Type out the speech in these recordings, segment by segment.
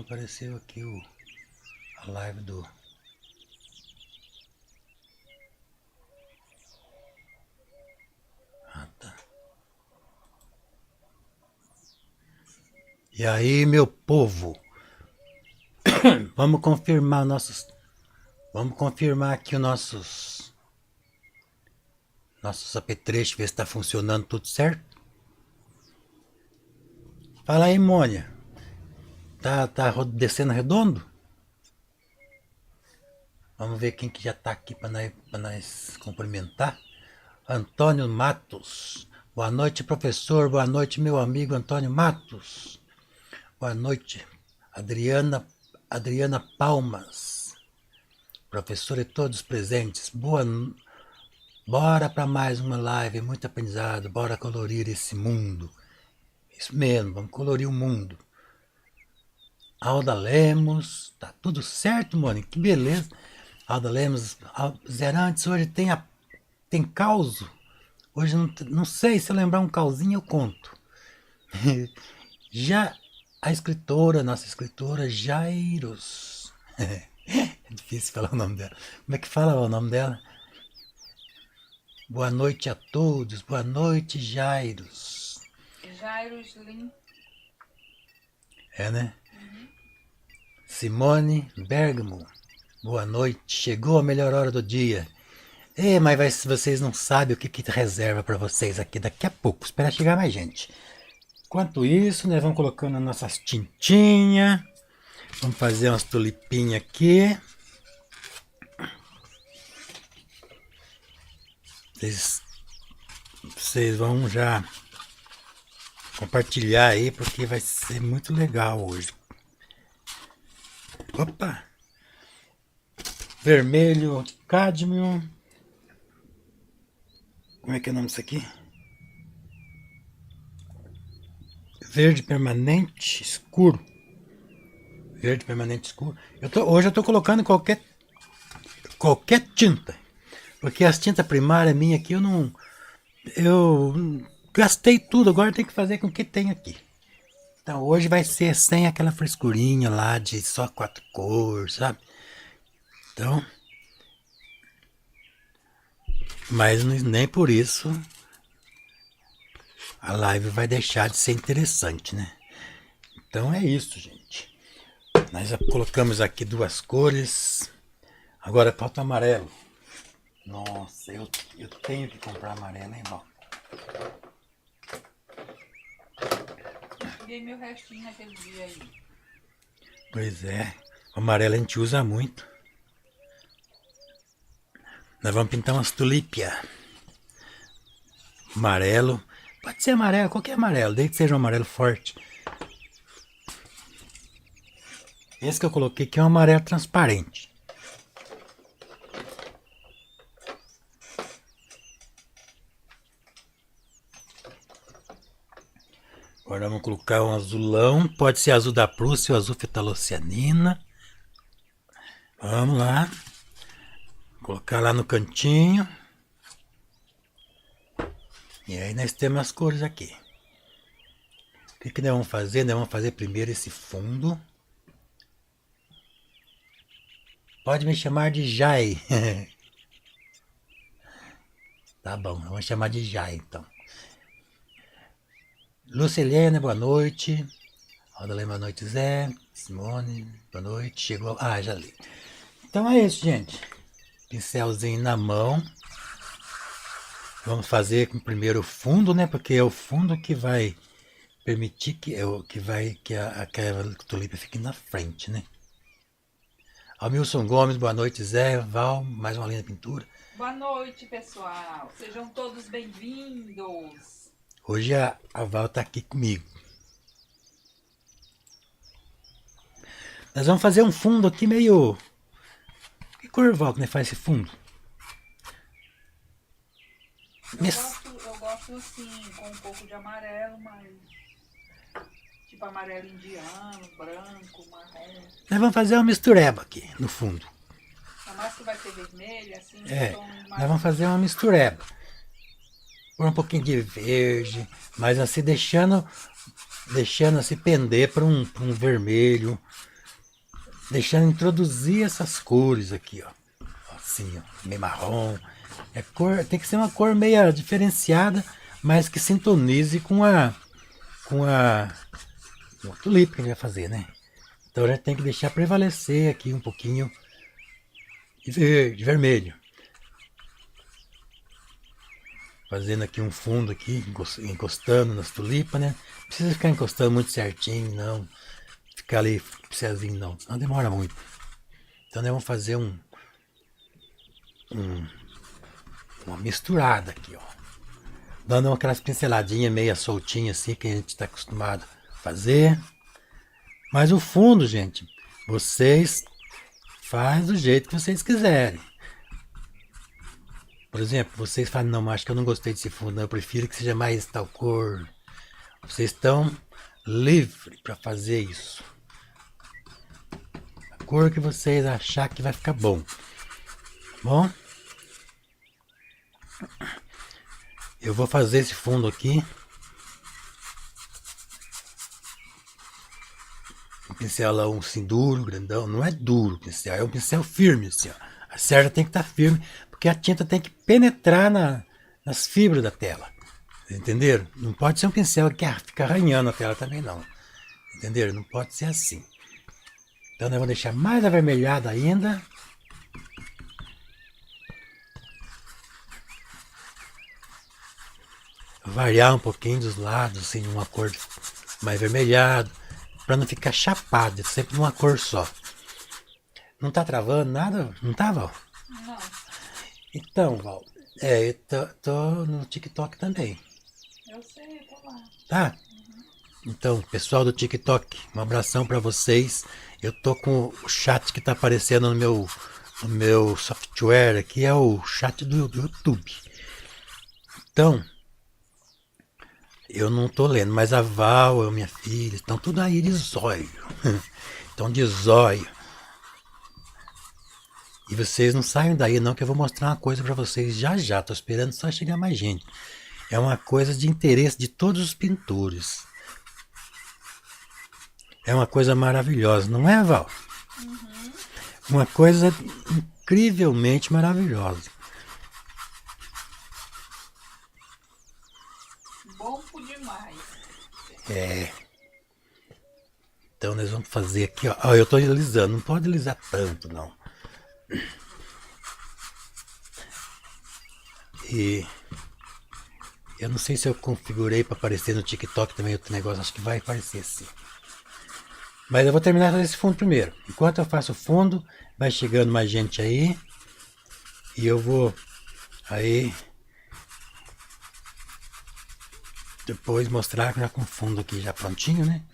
não apareceu aqui a live do... Ah, tá. E aí, meu povo, vamos confirmar nossos... Vamos confirmar aqui os nossos apetrechos, ver se está funcionando tudo certo. Fala aí, Mônia. Tá descendo redondo? Vamos ver quem que já tá aqui para nós cumprimentar. Antônio Matos. Boa noite, professor. Boa noite, meu amigo Antônio Matos. Boa noite, Adriana Palmas. Professor e todos presentes. Bora para mais uma live, muito aprendizado. Bora colorir esse mundo. Isso mesmo, vamos colorir o mundo. Alda Lemos, tá tudo certo, Mônica? Que beleza. Alda Lemos, Zerantes, hoje tem causo. Hoje não sei, se eu lembrar um causinho eu conto. Já a escritora, nossa escritora, Jairos. É difícil falar o nome dela. Como é que fala o nome dela? Boa noite a todos. Boa noite, Jairos. Jairos Lin. É, né? Simone Bergamo. Boa noite. Chegou a melhor hora do dia. Mas vocês não sabem o que reserva para vocês aqui daqui a pouco. Espera chegar mais gente. Enquanto isso, nós vamos colocando as nossas tintinhas. Vamos fazer umas tulipinhas aqui. Vocês vão já compartilhar aí, porque vai ser muito legal hoje. Opa! Vermelho, cádmio. Como é que é o nome disso aqui? Verde permanente escuro. Verde permanente escuro. Hoje eu estou colocando qualquer tinta. Porque as tintas primárias minhas aqui eu gastei tudo, agora tem que fazer com o que tem aqui. Então hoje vai ser sem aquela frescurinha lá de só 4 cores, sabe? Então, mas nem por isso a live vai deixar de ser interessante, né? Então é isso, gente. Nós já colocamos aqui 2 cores. Agora falta amarelo. Nossa, eu tenho que comprar amarelo, hein, Val? Peguei meu restinho naquele dia aí. Pois é, o amarelo a gente usa muito. Nós vamos pintar umas tulípias. Amarelo. Pode ser amarelo, qualquer amarelo, desde que seja um amarelo forte. Esse que eu coloquei aqui é um amarelo transparente. Agora vamos colocar um azulão. Pode ser azul da Prússia ou azul fetalocianina. Vamos lá. Colocar lá no cantinho. E aí nós temos as cores aqui. O que nós vamos fazer? Nós vamos fazer primeiro esse fundo. Pode me chamar de Jai. Tá bom, vamos chamar de Jai então. Lucilene, boa noite. Aldalene, boa noite, Zé. Simone, boa noite. Chegou. Ah, já li. Então é isso, gente. Pincelzinho na mão. Vamos fazer com primeiro o fundo, né? Porque é o fundo que vai permitir que aquela tulipa fique na frente, né? Almilson Gomes, boa noite, Zé. Val, mais uma linda pintura. Boa noite, pessoal. Sejam todos bem-vindos. Hoje a Val tá aqui comigo. Nós vamos fazer um fundo aqui meio... Que cor, Val, que nós faz esse fundo? Eu gosto assim, com um pouco de amarelo, mas... Tipo amarelo indiano, branco, marrom. Nós vamos fazer uma mistureba aqui no fundo. A massa vai ser vermelha, assim. Nós vamos fazer uma mistureba. Por um pouquinho de verde, mas assim deixando assim pender para um vermelho, deixando introduzir essas cores aqui, ó. Assim, ó, meio marrom. Tem que ser uma cor meio diferenciada, mas que sintonize com a tulipa que a gente vai fazer, né? Então a gente tem que deixar prevalecer aqui um pouquinho de vermelho. Fazendo aqui um fundo aqui, encostando nas tulipas, né? Não precisa ficar encostando muito certinho, não. Ficar ali pincelzinho, não. Senão demora muito. Então nós vamos fazer uma misturada aqui, ó. Dando aquelas pinceladinhas meia soltinhas assim, que a gente está acostumado a fazer. Mas o fundo, gente, vocês faz do jeito que vocês quiserem. Por exemplo, vocês falam, não, acho que eu não gostei desse fundo, eu prefiro que seja mais tal cor. Vocês estão livres para fazer isso. A cor que vocês achar que vai ficar bom. Bom? Eu vou fazer esse fundo aqui. Um pincelão assim duro, grandão. Não é duro o pincel, é um pincel firme assim, ó. A cerda tem que estar firme, porque a tinta tem que penetrar nas fibras da tela. Entenderam? Não pode ser um pincel que fica arranhando a tela também não. Entenderam? Não pode ser assim. Então nós vamos deixar mais avermelhado ainda. Variar um pouquinho dos lados, assim, uma cor mais avermelhado, para não ficar chapado, sempre numa cor só. Não tá travando nada? Não tá, Val? Não. Então, Val, eu tô no TikTok também. Eu sei, eu tô lá. Tá? Então, pessoal do TikTok, um abração para vocês. Eu tô com o chat que tá aparecendo no meu software aqui, é o chat do YouTube. Então, eu não tô lendo, mas a Val, minha filha, estão tudo aí de zóio. Estão de zóio. E vocês não saiam daí não, que eu vou mostrar uma coisa para vocês já já. Tô esperando só chegar mais gente. É uma coisa de interesse de todos os pintores. É uma coisa maravilhosa, não é, Val? Uhum. Uma coisa incrivelmente maravilhosa. Bom por demais. É. Então nós vamos fazer aqui, ó. Ó, eu tô deslizando, não pode deslizar tanto, não. E eu não sei se eu configurei para aparecer no TikTok também outro negócio, acho que vai aparecer sim. Mas eu vou terminar de fazer esse fundo primeiro. Enquanto eu faço o fundo, vai chegando mais gente aí. E eu vou aí depois mostrar já com o fundo aqui já prontinho, né?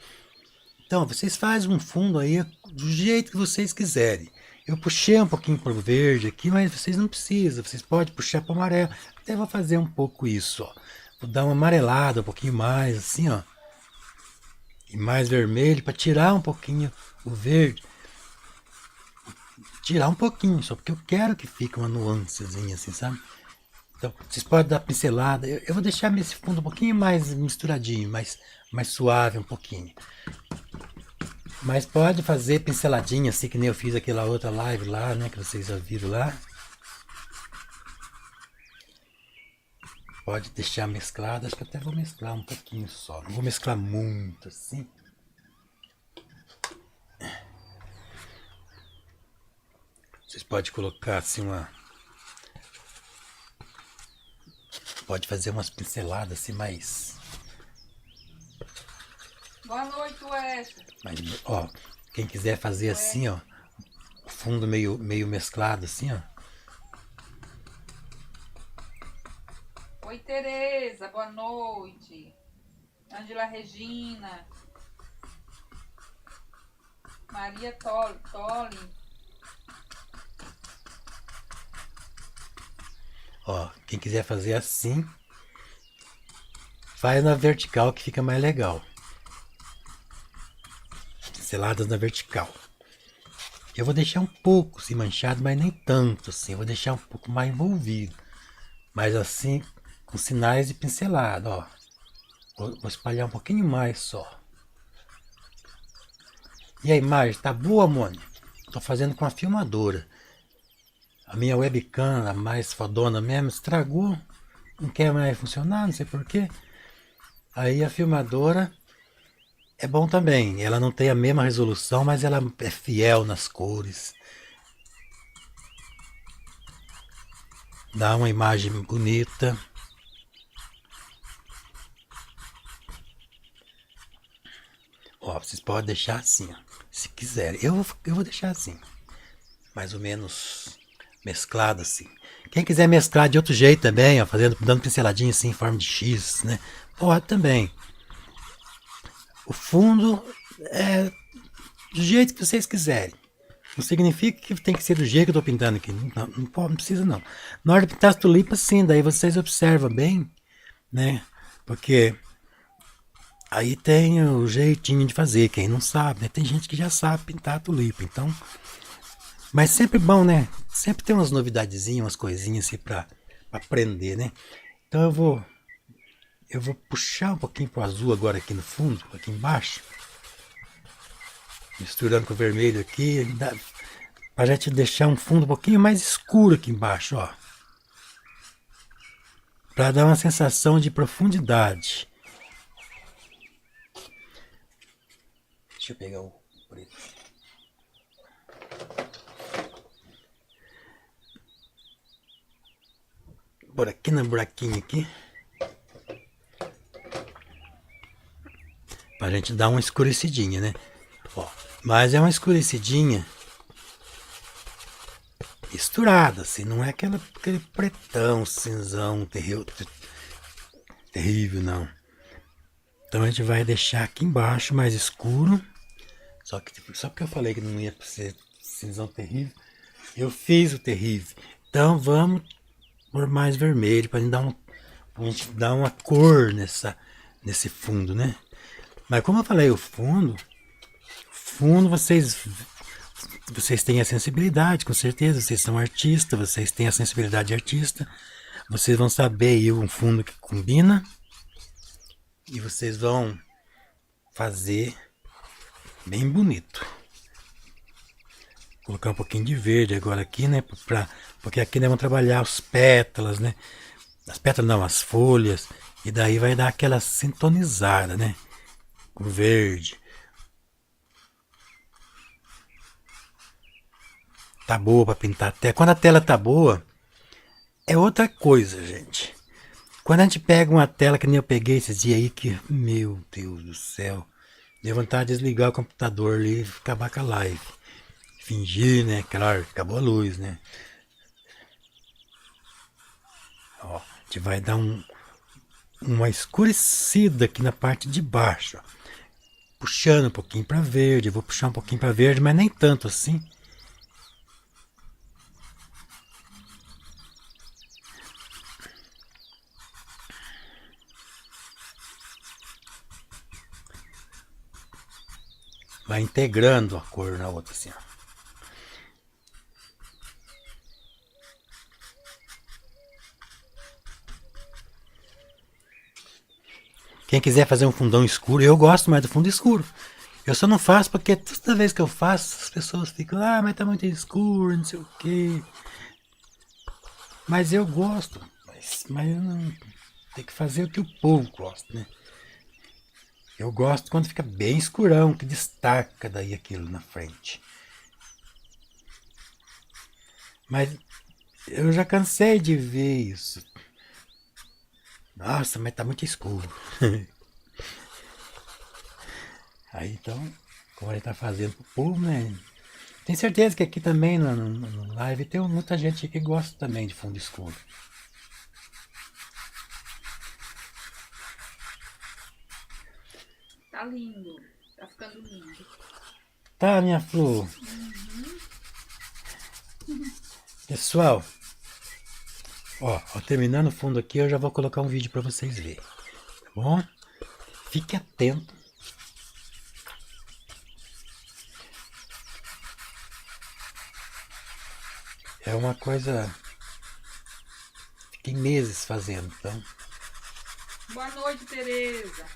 Então, vocês fazem um fundo aí do jeito que vocês quiserem. Eu puxei um pouquinho para o verde aqui, mas vocês não precisam. Vocês podem puxar para o amarelo. Até vou fazer um pouco isso, ó. Vou dar uma amarelada um pouquinho mais, assim, ó. E mais vermelho para tirar um pouquinho o verde. Tirar um pouquinho só, porque eu quero que fique uma nuancezinha assim, sabe? Então, vocês podem dar pincelada. Eu vou deixar esse fundo um pouquinho mais misturadinho, mais suave um pouquinho. Mas pode fazer pinceladinha, assim que nem eu fiz aquela outra live lá, né? Que vocês já viram lá. Pode deixar mesclado, acho que até vou mesclar um pouquinho só. Não vou mesclar muito assim. Vocês podem colocar assim pode fazer umas pinceladas assim mais. Boa noite, Wesley. Mas, ó, quem quiser fazer assim, ó, o fundo meio mesclado assim, ó. Oi, Tereza, boa noite. Angela Regina. Maria Tolli. Ó, quem quiser fazer assim, faz na vertical que fica mais legal. Pinceladas na vertical. Eu vou deixar um pouco assim manchado, mas nem tanto assim. Eu vou deixar um pouco mais envolvido. Mas assim, com sinais de pincelada, ó. Vou espalhar um pouquinho mais só. E a imagem, tá boa, Mônica? Tô fazendo com a filmadora. A minha webcam, a mais fodona mesmo, estragou. Não quer mais funcionar, não sei porquê. Aí a filmadora é bom também. Ela não tem a mesma resolução, mas ela é fiel nas cores. Dá uma imagem bonita. Ó, vocês podem deixar assim, ó, se quiserem. Eu vou deixar assim, mais ou menos mesclado assim. Quem quiser mesclar de outro jeito também, ó, dando pinceladinha assim em forma de X, né? Pode também. O fundo é do jeito que vocês quiserem. Não significa que tem que ser do jeito que eu tô pintando aqui. Não precisa não. Na hora de pintar as tulipas, sim, daí vocês observam bem, né? Porque aí tem o jeitinho de fazer, quem não sabe, né? Tem gente que já sabe pintar a tulipa, então. Mas sempre bom, né? Sempre tem umas novidadezinhas, umas coisinhas assim pra aprender, né? Então eu vou puxar um pouquinho pro azul agora aqui no fundo, aqui embaixo. Misturando com o vermelho aqui, pra gente deixar um fundo um pouquinho mais escuro aqui embaixo, ó. Pra dar uma sensação de profundidade. Deixa eu pegar o preto. Por aqui na buraquinho aqui. Pra gente dar uma escurecidinha, né? Ó, mas é uma escurecidinha misturada, assim, não é aquele pretão, cinzão, terrível, não. Então a gente vai deixar aqui embaixo mais escuro. Só porque eu falei que não ia ser cinzão terrível, eu fiz o terrível. Então vamos por mais vermelho pra gente dar uma cor nesse fundo, né? Mas como eu falei, o fundo vocês têm a sensibilidade, com certeza, vocês são artistas, vocês têm a sensibilidade de artista, vocês vão saber aí um fundo que combina e vocês vão fazer bem bonito. Vou colocar um pouquinho de verde agora aqui, né? Porque aqui nós vamos trabalhar os pétalas, né? As pétalas não, as folhas. E daí vai dar aquela sintonizada, né? Com verde. Tá boa pra pintar a tela. Quando a tela tá boa, é outra coisa, gente. Quando a gente pega uma tela que nem eu peguei esses dias aí, que, meu Deus do céu, deu vontade de desligar o computador ali e acabar com a live. Fingir, né? Claro, acabou a luz, né? Ó, a gente vai dar uma escurecida aqui na parte de baixo. Ó. Puxando um pouquinho para verde, eu vou puxar um pouquinho para verde, mas nem tanto assim. Vai integrando a cor na outra assim, ó. Quem quiser fazer um fundão escuro, eu gosto mais do fundo escuro. Eu só não faço porque toda vez que eu faço, as pessoas ficam, mas tá muito escuro, não sei o quê. Mas eu gosto, mas eu não tem que fazer o que o povo gosta, né? Eu gosto quando fica bem escurão, que destaca daí aquilo na frente. Mas eu já cansei de ver isso. Nossa, mas tá muito escuro. Aí então, como ele tá fazendo pro povo, né? Tem certeza que aqui também no live tem muita gente que gosta também de fundo escuro. Tá lindo. Tá ficando lindo. Tá, minha flor? Pessoal, ó, terminando o fundo aqui, eu já vou colocar um vídeo pra vocês verem. Tá bom? Fique atento. É uma coisa. Fiquei meses fazendo, então. Boa noite, Tereza.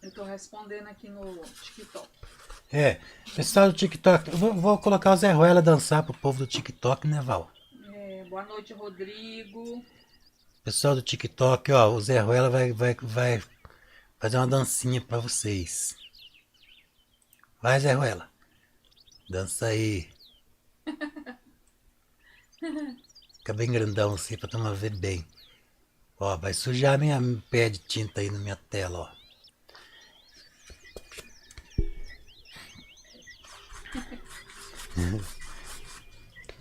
Eu tô respondendo aqui no TikTok. É, pessoal do TikTok, eu vou colocar o Zé Ruela dançar pro povo do TikTok, né, Val? Boa noite, Rodrigo. Pessoal do TikTok, ó, o Zé Ruela vai fazer uma dancinha pra vocês. Vai, Zé Ruela, dança aí. Fica bem grandão assim pra turma ver bem. Ó, vai sujar minha pé de tinta aí na minha tela, ó.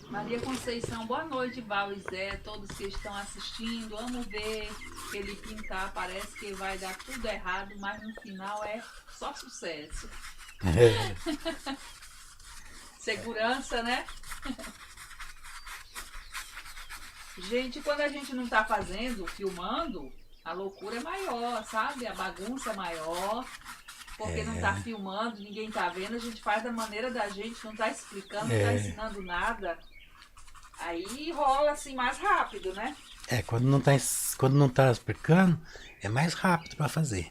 Maria Conceição, boa noite, Val e Zé, todos que estão assistindo. Amo ver ele pintar, parece que vai dar tudo errado, mas no final é só sucesso. Segurança, né? Gente, quando a gente não tá fazendo, filmando, a loucura é maior, sabe? A bagunça é maior. Porque não tá filmando, ninguém tá vendo, a gente faz da maneira da gente, não tá explicando, não tá ensinando nada. Aí rola assim mais rápido, né? Quando não tá explicando, é mais rápido pra fazer.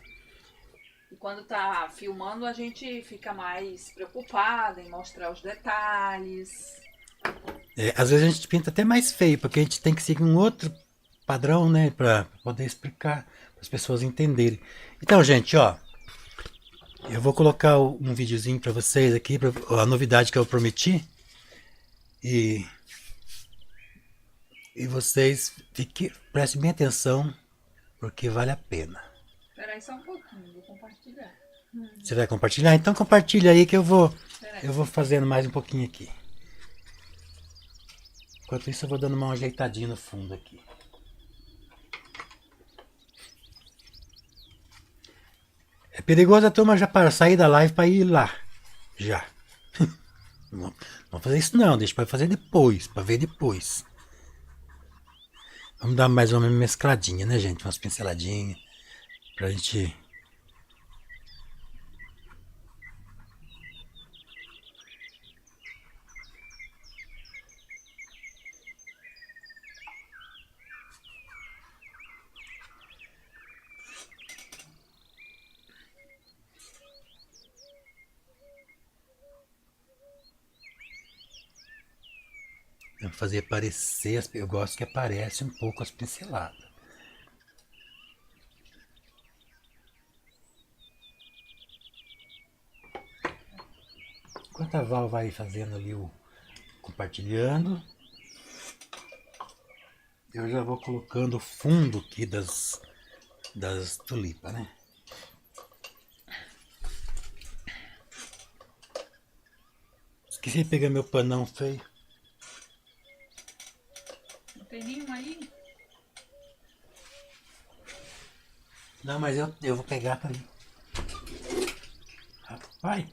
E quando tá filmando, a gente fica mais preocupada em mostrar os detalhes. Às vezes a gente pinta até mais feio, porque a gente tem que seguir um outro padrão, né, pra poder explicar, para as pessoas entenderem. Então, gente, ó, eu vou colocar um videozinho pra vocês aqui, a novidade que eu prometi. E, e vocês prestem bem atenção, porque vale a pena. Espera aí só um pouquinho, vou compartilhar. Você vai compartilhar? Então compartilha aí que eu vou Peraí. eu vou fazendo mais um pouquinho aqui. Enquanto isso eu vou dando uma ajeitadinha no fundo aqui. É perigoso a turma já para sair da live para ir lá. Já. Não vamos fazer isso não, deixa para fazer depois, para ver depois. Vamos dar mais uma mescladinha, né, gente? Umas pinceladinhas pra gente. Fazer parecer, eu gosto que aparece um pouco as pinceladas. Enquanto a Val vai fazendo ali o compartilhando, eu já vou colocando o fundo aqui das tulipas, né? Esqueci de pegar meu panão feio. Não tem nenhum aí? Não, mas eu vou pegar pra mim. Rapaz.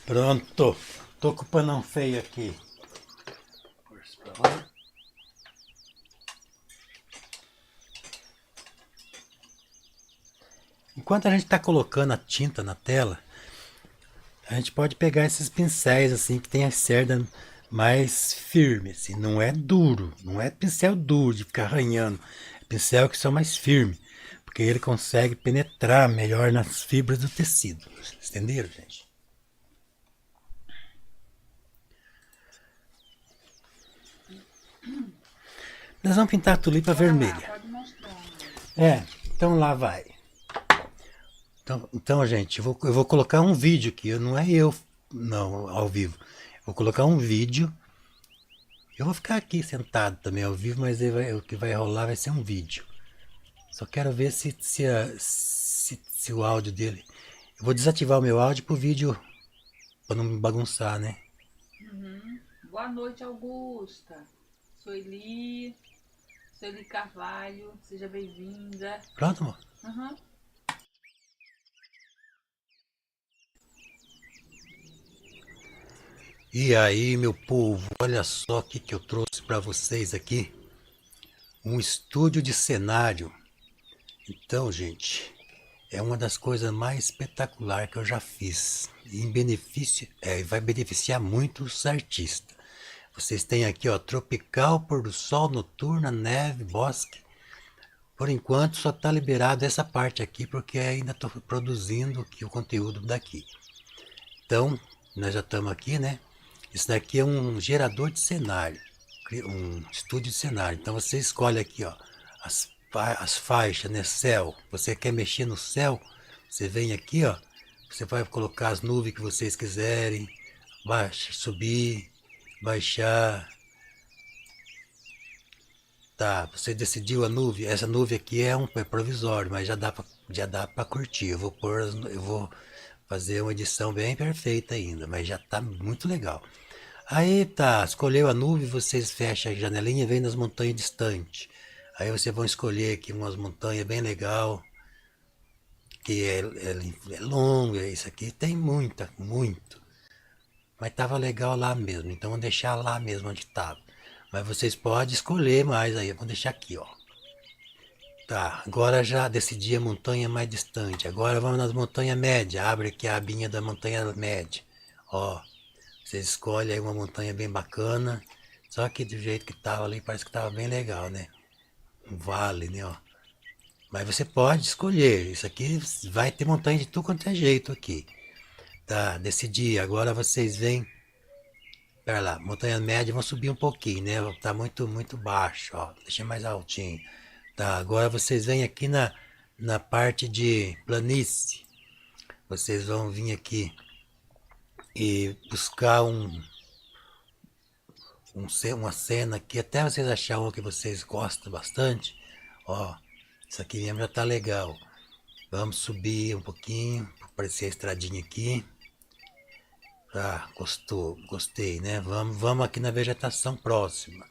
Pronto. Tô com o panão feio aqui. Enquanto a gente está colocando a tinta na tela, a gente pode pegar esses pincéis assim que tem a cerda mais firme, assim, não é duro, não é pincel duro de ficar arranhando, é pincel que são mais firme, porque ele consegue penetrar melhor nas fibras do tecido. Entenderam, gente? Nós vamos pintar a tulipa vermelha. Lá, pode mostrar. Então lá vai. Então, gente, eu vou colocar um vídeo aqui. Não é eu, não, ao vivo. Vou colocar um vídeo. Eu vou ficar aqui sentado também ao vivo, mas o que vai rolar vai ser um vídeo. Só quero ver se o áudio dele. Eu vou desativar o meu áudio pro vídeo, para não me bagunçar, né? Boa noite, Augusta. Sueli Carvalho, seja bem-vinda. Pronto, amor? Uhum. E aí, meu povo, olha só o que eu trouxe para vocês aqui. Um estúdio de cenário. Então, gente, é uma das coisas mais espetaculares que eu já fiz. E em benefício, vai beneficiar muito os artistas. Vocês têm aqui, ó, tropical, pôr do sol, noturna, neve, bosque. Por enquanto só está liberado essa parte aqui, porque ainda estou produzindo aqui o conteúdo daqui. Então, nós já estamos aqui, né? Isso daqui é um gerador de cenário, um estúdio de cenário. Então você escolhe aqui, ó, as faixas, né? Céu. Você quer mexer no céu? Você vem aqui, ó. Você vai colocar as nuvens que vocês quiserem. Baixa, subir, baixar. Tá, você decidiu a nuvem. Essa nuvem aqui é provisório, mas já dá para curtir. Eu vou fazer uma edição bem perfeita ainda, mas já tá muito legal. Aí tá, escolheu a nuvem, vocês fecham a janelinha e vem nas montanhas distantes. Aí vocês vão escolher aqui umas montanhas bem legal, que é longa, isso aqui tem muito. Mas tava legal lá mesmo, então vou deixar lá mesmo onde tava. Mas vocês podem escolher mais aí, vou deixar aqui, ó. Tá, agora já decidi a montanha mais distante. Agora vamos nas montanhas médias. Abre aqui a abinha da montanha média. Ó, vocês escolhem aí uma montanha bem bacana. Só que do jeito que tava ali, parece que tava bem legal, né? Um vale, né, ó. Mas você pode escolher. Isso aqui vai ter montanha de tudo quanto é jeito aqui. Tá, decidi. Agora vocês vêm. Pera lá, montanha média, vão subir um pouquinho, né? Tá muito baixo, ó. Deixa mais altinho. Tá, agora vocês vêm aqui na parte de planície. Vocês vão vir aqui e buscar uma cena aqui, até vocês acharem uma que vocês gostam bastante. Ó, isso aqui mesmo já tá legal. Vamos subir um pouquinho, para aparecer a estradinha aqui. Ah, gostei, né? Vamos aqui na vegetação próxima.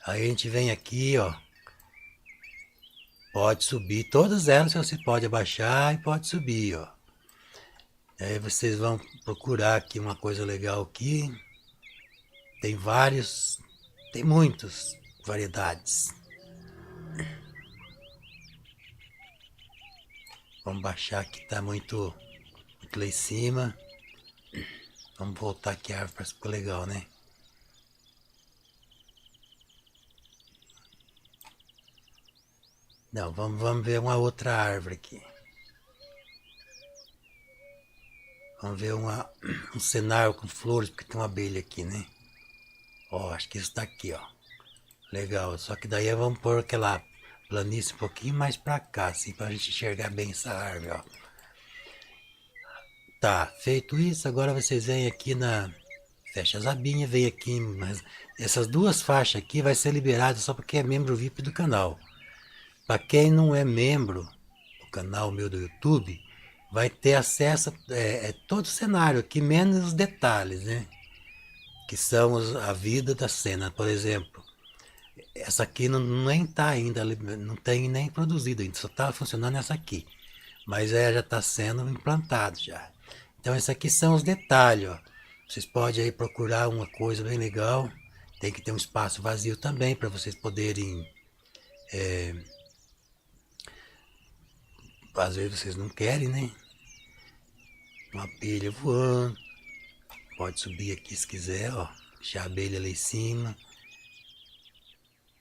Aí a gente vem aqui, ó. Pode subir, todas elas você pode abaixar e pode subir, ó. Aí vocês vão procurar aqui uma coisa legal aqui. Tem muitas variedades. Vamos baixar aqui, tá muito lá em cima. Vamos voltar aqui a árvore para ficar legal, né? Não, vamos ver uma outra árvore aqui. Vamos ver um cenário com flores, porque tem uma abelha aqui, né? Ó, acho que isso tá aqui, ó. Legal, só que daí vamos pôr aquela planície um pouquinho mais pra cá, assim, pra gente enxergar bem essa árvore, ó. Tá, feito isso, agora vocês vêm aqui fecha as abinhas, vem aqui, mas essas duas faixas aqui vai ser liberada só porque é membro VIP do canal. Para quem não é membro do canal meu do YouTube, vai ter acesso a todo o cenário aqui, menos os detalhes, né? Que são a vida da cena. Por exemplo, essa aqui nem tá ainda, não tem nem produzido ainda, só tá funcionando essa aqui. Mas já está sendo implantado já. Então esses aqui são os detalhes, ó. Vocês podem aí procurar uma coisa bem legal. Tem que ter um espaço vazio também para vocês poderem... às vezes vocês não querem, né? Uma abelha voando. Pode subir aqui se quiser, ó. Deixar a abelha ali em cima.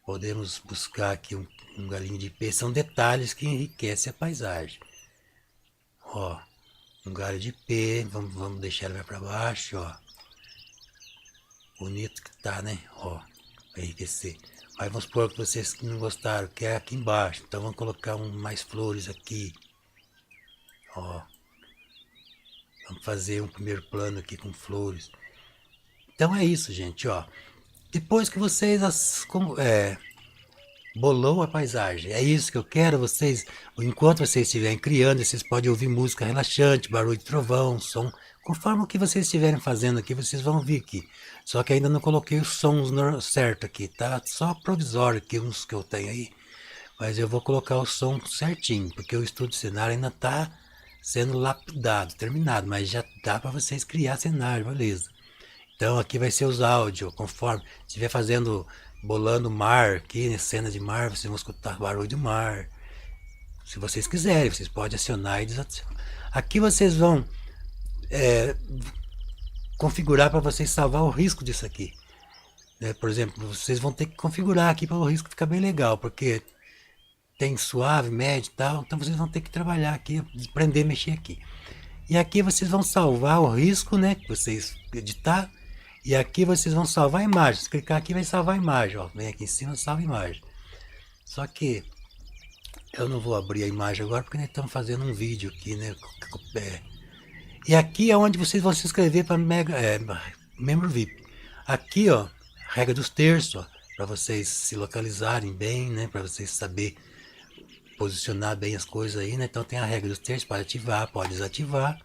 Podemos buscar aqui um galinho de peixe. São detalhes que enriquecem a paisagem. Ó, um galho de peixe. Vamos deixar ele mais para baixo, ó. Bonito que tá, né? Ó, para enriquecer. Mas vamos supor que vocês não gostaram, que é aqui embaixo. Então vamos colocar mais flores aqui. Ó. Vamos fazer um primeiro plano aqui com flores. Então é isso, gente, ó. Depois que vocês bolou a paisagem, é isso que eu quero. Vocês, enquanto vocês estiverem criando, vocês podem ouvir música relaxante, barulho de trovão, som. Conforme o que vocês estiverem fazendo aqui, vocês vão ouvir aqui. Só que ainda não coloquei os sons certo aqui, tá? Só provisório aqui, uns que eu tenho aí. Mas eu vou colocar o som certinho, porque o estúdio de cenário ainda tá sendo lapidado, terminado, mas já dá para vocês criar cenário, beleza? Então aqui vai ser os áudios, conforme estiver fazendo, bolando mar aqui, né, cena de mar, vocês vão escutar barulho do mar. Se vocês quiserem, vocês podem acionar e desacionar. Aqui vocês vão configurar para vocês salvar o risco disso aqui. Né? Por exemplo, vocês vão ter que configurar aqui para o risco ficar bem legal, porque tem suave, médio e tal, então vocês vão ter que trabalhar aqui, aprender a mexer aqui. E aqui vocês vão salvar o risco, né, que vocês editar, e aqui vocês vão salvar a imagem. Se clicar aqui vai salvar a imagem, ó, vem aqui em cima, salva a imagem. Só que eu não vou abrir a imagem agora porque nós estamos fazendo um vídeo aqui, né? E aqui é onde vocês vão se inscrever para membro VIP. Aqui, ó, regra dos terços, para vocês se localizarem bem, né? Para vocês saber posicionar bem as coisas aí, né? Então tem a regra dos terços, pode ativar, pode desativar.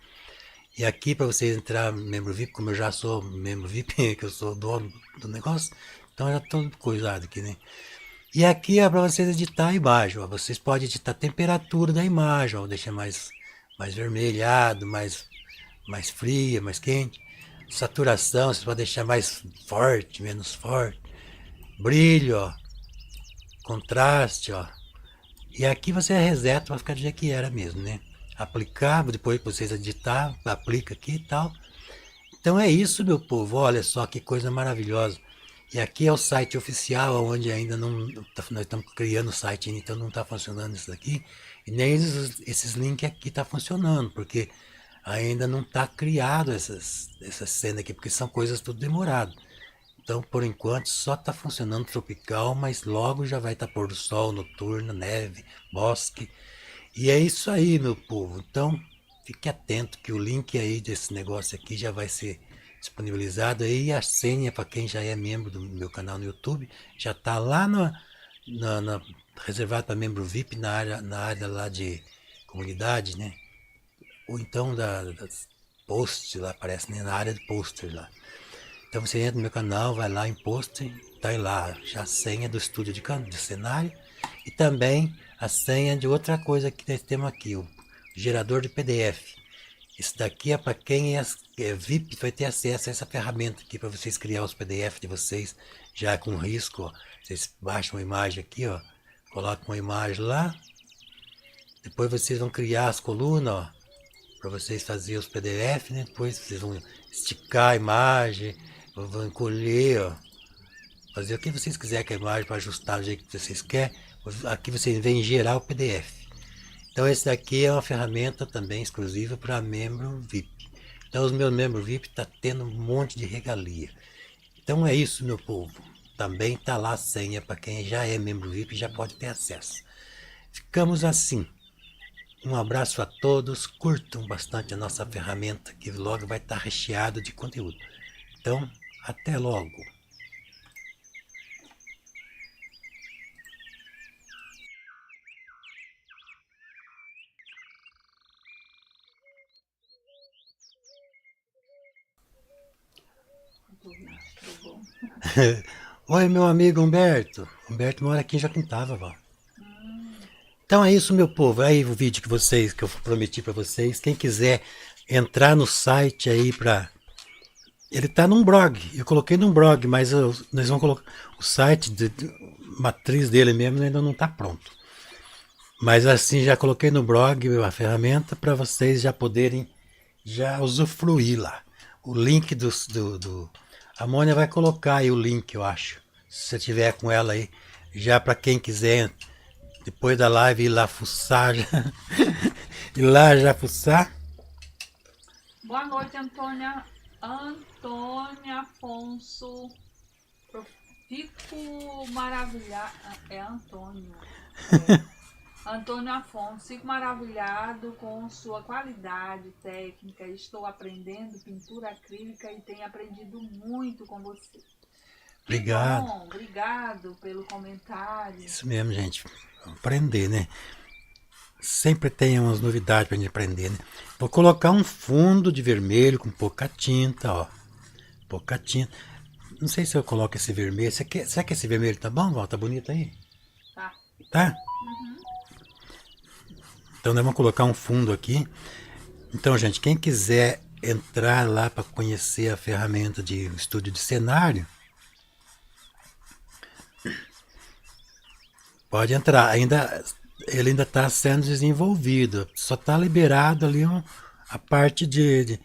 E aqui para vocês entrar membro VIP, como eu já sou membro VIP, que eu sou dono do negócio, então já estou coisado aqui, né? E aqui é para vocês editar a imagem, ó. Vocês podem editar a temperatura da imagem, ó, deixar mais vermelhado, mais fria, mais quente. Saturação, vocês podem deixar mais forte, menos forte. Brilho, ó. Contraste, ó. E aqui você reseta para ficar do jeito que era mesmo, né? Aplicar, depois que vocês editar, aplica aqui e tal. Então é isso, meu povo. Olha só que coisa maravilhosa. E aqui é o site oficial, onde ainda nós estamos criando o site, então não está funcionando isso daqui. E nem esses links aqui tá funcionando, porque ainda não está criado essas cenas aqui, porque são coisas tudo demorado. Então, por enquanto, só está funcionando tropical, mas logo já vai estar pôr do sol, noturno, neve, bosque. E é isso aí, meu povo. Então, fique atento que o link aí desse negócio aqui já vai ser disponibilizado aí. A senha, para quem já é membro do meu canal no YouTube, já está lá reservado para membro VIP na área lá de comunidade, né? Ou então das posts lá, aparece, né? Na área de posters lá. Então você entra no meu canal, vai lá em post, tá aí lá já a senha do estúdio de cenário e também a senha de outra coisa que nós temos aqui, o gerador de PDF. Isso daqui é para quem é VIP, vai ter acesso a essa ferramenta aqui para vocês criar os PDF de vocês já com risco. Ó. Vocês baixam uma imagem aqui, ó, colocam uma imagem lá, depois vocês vão criar as colunas, ó, para vocês fazerem os PDF, né? Depois vocês vão esticar a imagem, vão encolher, ó, fazer o que vocês quiserem com a imagem para ajustar do jeito que vocês querem. Aqui vocês vêm gerar o PDF. Então esse daqui é uma ferramenta também exclusiva para membro VIP. Então os meus membros VIP tá tendo um monte de regalia. Então é isso, meu povo. Também tá lá a senha para quem já é membro VIP e já pode ter acesso. Ficamos assim. Um abraço a todos, curtam bastante a nossa ferramenta, que logo vai estar recheado de conteúdo. Então, até logo! Oi, meu amigo Humberto. Humberto mora aqui em Jaquintava, vó. Então é isso, meu povo. Aí o vídeo que eu prometi para vocês. Quem quiser entrar no site aí para... Ele tá num blog. Eu coloquei num blog, mas nós vamos colocar o site matriz dele mesmo ainda não tá pronto. Mas assim já coloquei no blog a ferramenta para vocês já poderem já usufruir lá. O link a Mônia vai colocar aí o link, eu acho. Se você tiver com ela aí, já para quem quiser depois da live ir lá fuçar, ir lá já fuçar. Boa noite, Antônia Afonso. Eu fico maravilhado. É Antônio. Antônio Afonso, fico maravilhado com sua qualidade técnica. Estou aprendendo pintura acrílica e tenho aprendido muito com você. Obrigado. Bom, obrigado pelo comentário. Isso mesmo, gente. Aprender, né? Sempre tem umas novidades pra gente aprender, né? Vou colocar um fundo de vermelho com pouca tinta, ó. Pouca tinta. Não sei se eu coloco esse vermelho. Será que esse vermelho tá bom, Val? Tá bonito aí? Tá. Tá? Uhum. Então nós vamos colocar um fundo aqui. Então, gente, quem quiser entrar lá para conhecer a ferramenta de estúdio de cenário, pode entrar. Ainda ele ainda está sendo desenvolvido. Só está liberado ali a parte de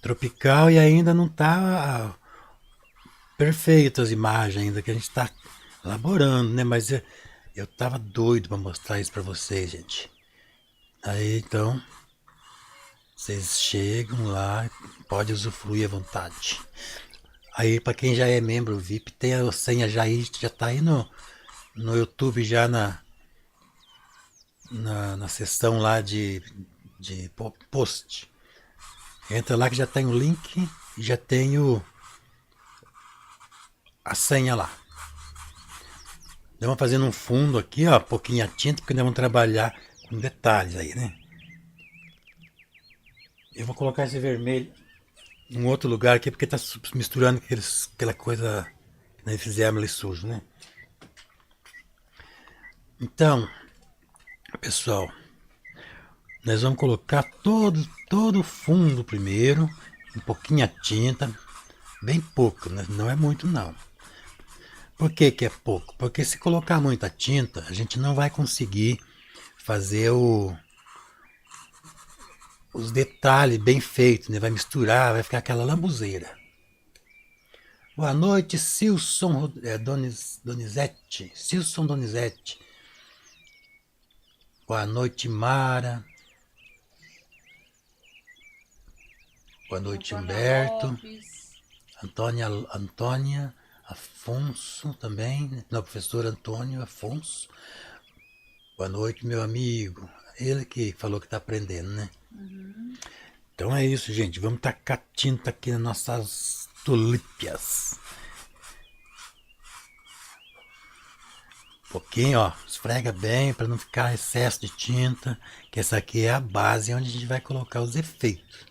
tropical e ainda não está perfeito as imagens ainda que a gente está elaborando, né? Mas eu tava doido para mostrar isso para vocês, gente. Aí então vocês chegam lá, pode usufruir à vontade. Aí para quem já é membro VIP, tem a senha já tá aí no YouTube já na seção lá de post. Entra lá que já tem o link e já tem a senha lá. Vamos fazendo um fundo aqui, ó, pouquinho a tinta, porque nós vamos trabalhar com detalhes aí, né? Eu vou colocar esse vermelho em um outro lugar aqui, porque tá misturando aquela coisa que nós fizemos ali sujo, né? Então, pessoal, nós vamos colocar todo o fundo primeiro, um pouquinho a tinta, bem pouco, né? Não é muito não. Por que que é pouco? Porque se colocar muita tinta, a gente não vai conseguir fazer os detalhes bem feitos, né? Vai misturar, vai ficar aquela lambuzeira. Boa noite, Silson Donizete. Silson Donizete. Boa noite, Mara. Boa noite, Antônia Humberto. Lopes. Antônia Afonso também. Não, professor Antônio Afonso. Boa noite, meu amigo. Ele que falou que está aprendendo, né? Uhum. Então é isso, gente. Vamos tacar tinta aqui nas nossas tulípias. Um pouquinho, ó. Esfrega bem para não ficar excesso de tinta. Que essa aqui é a base onde a gente vai colocar os efeitos.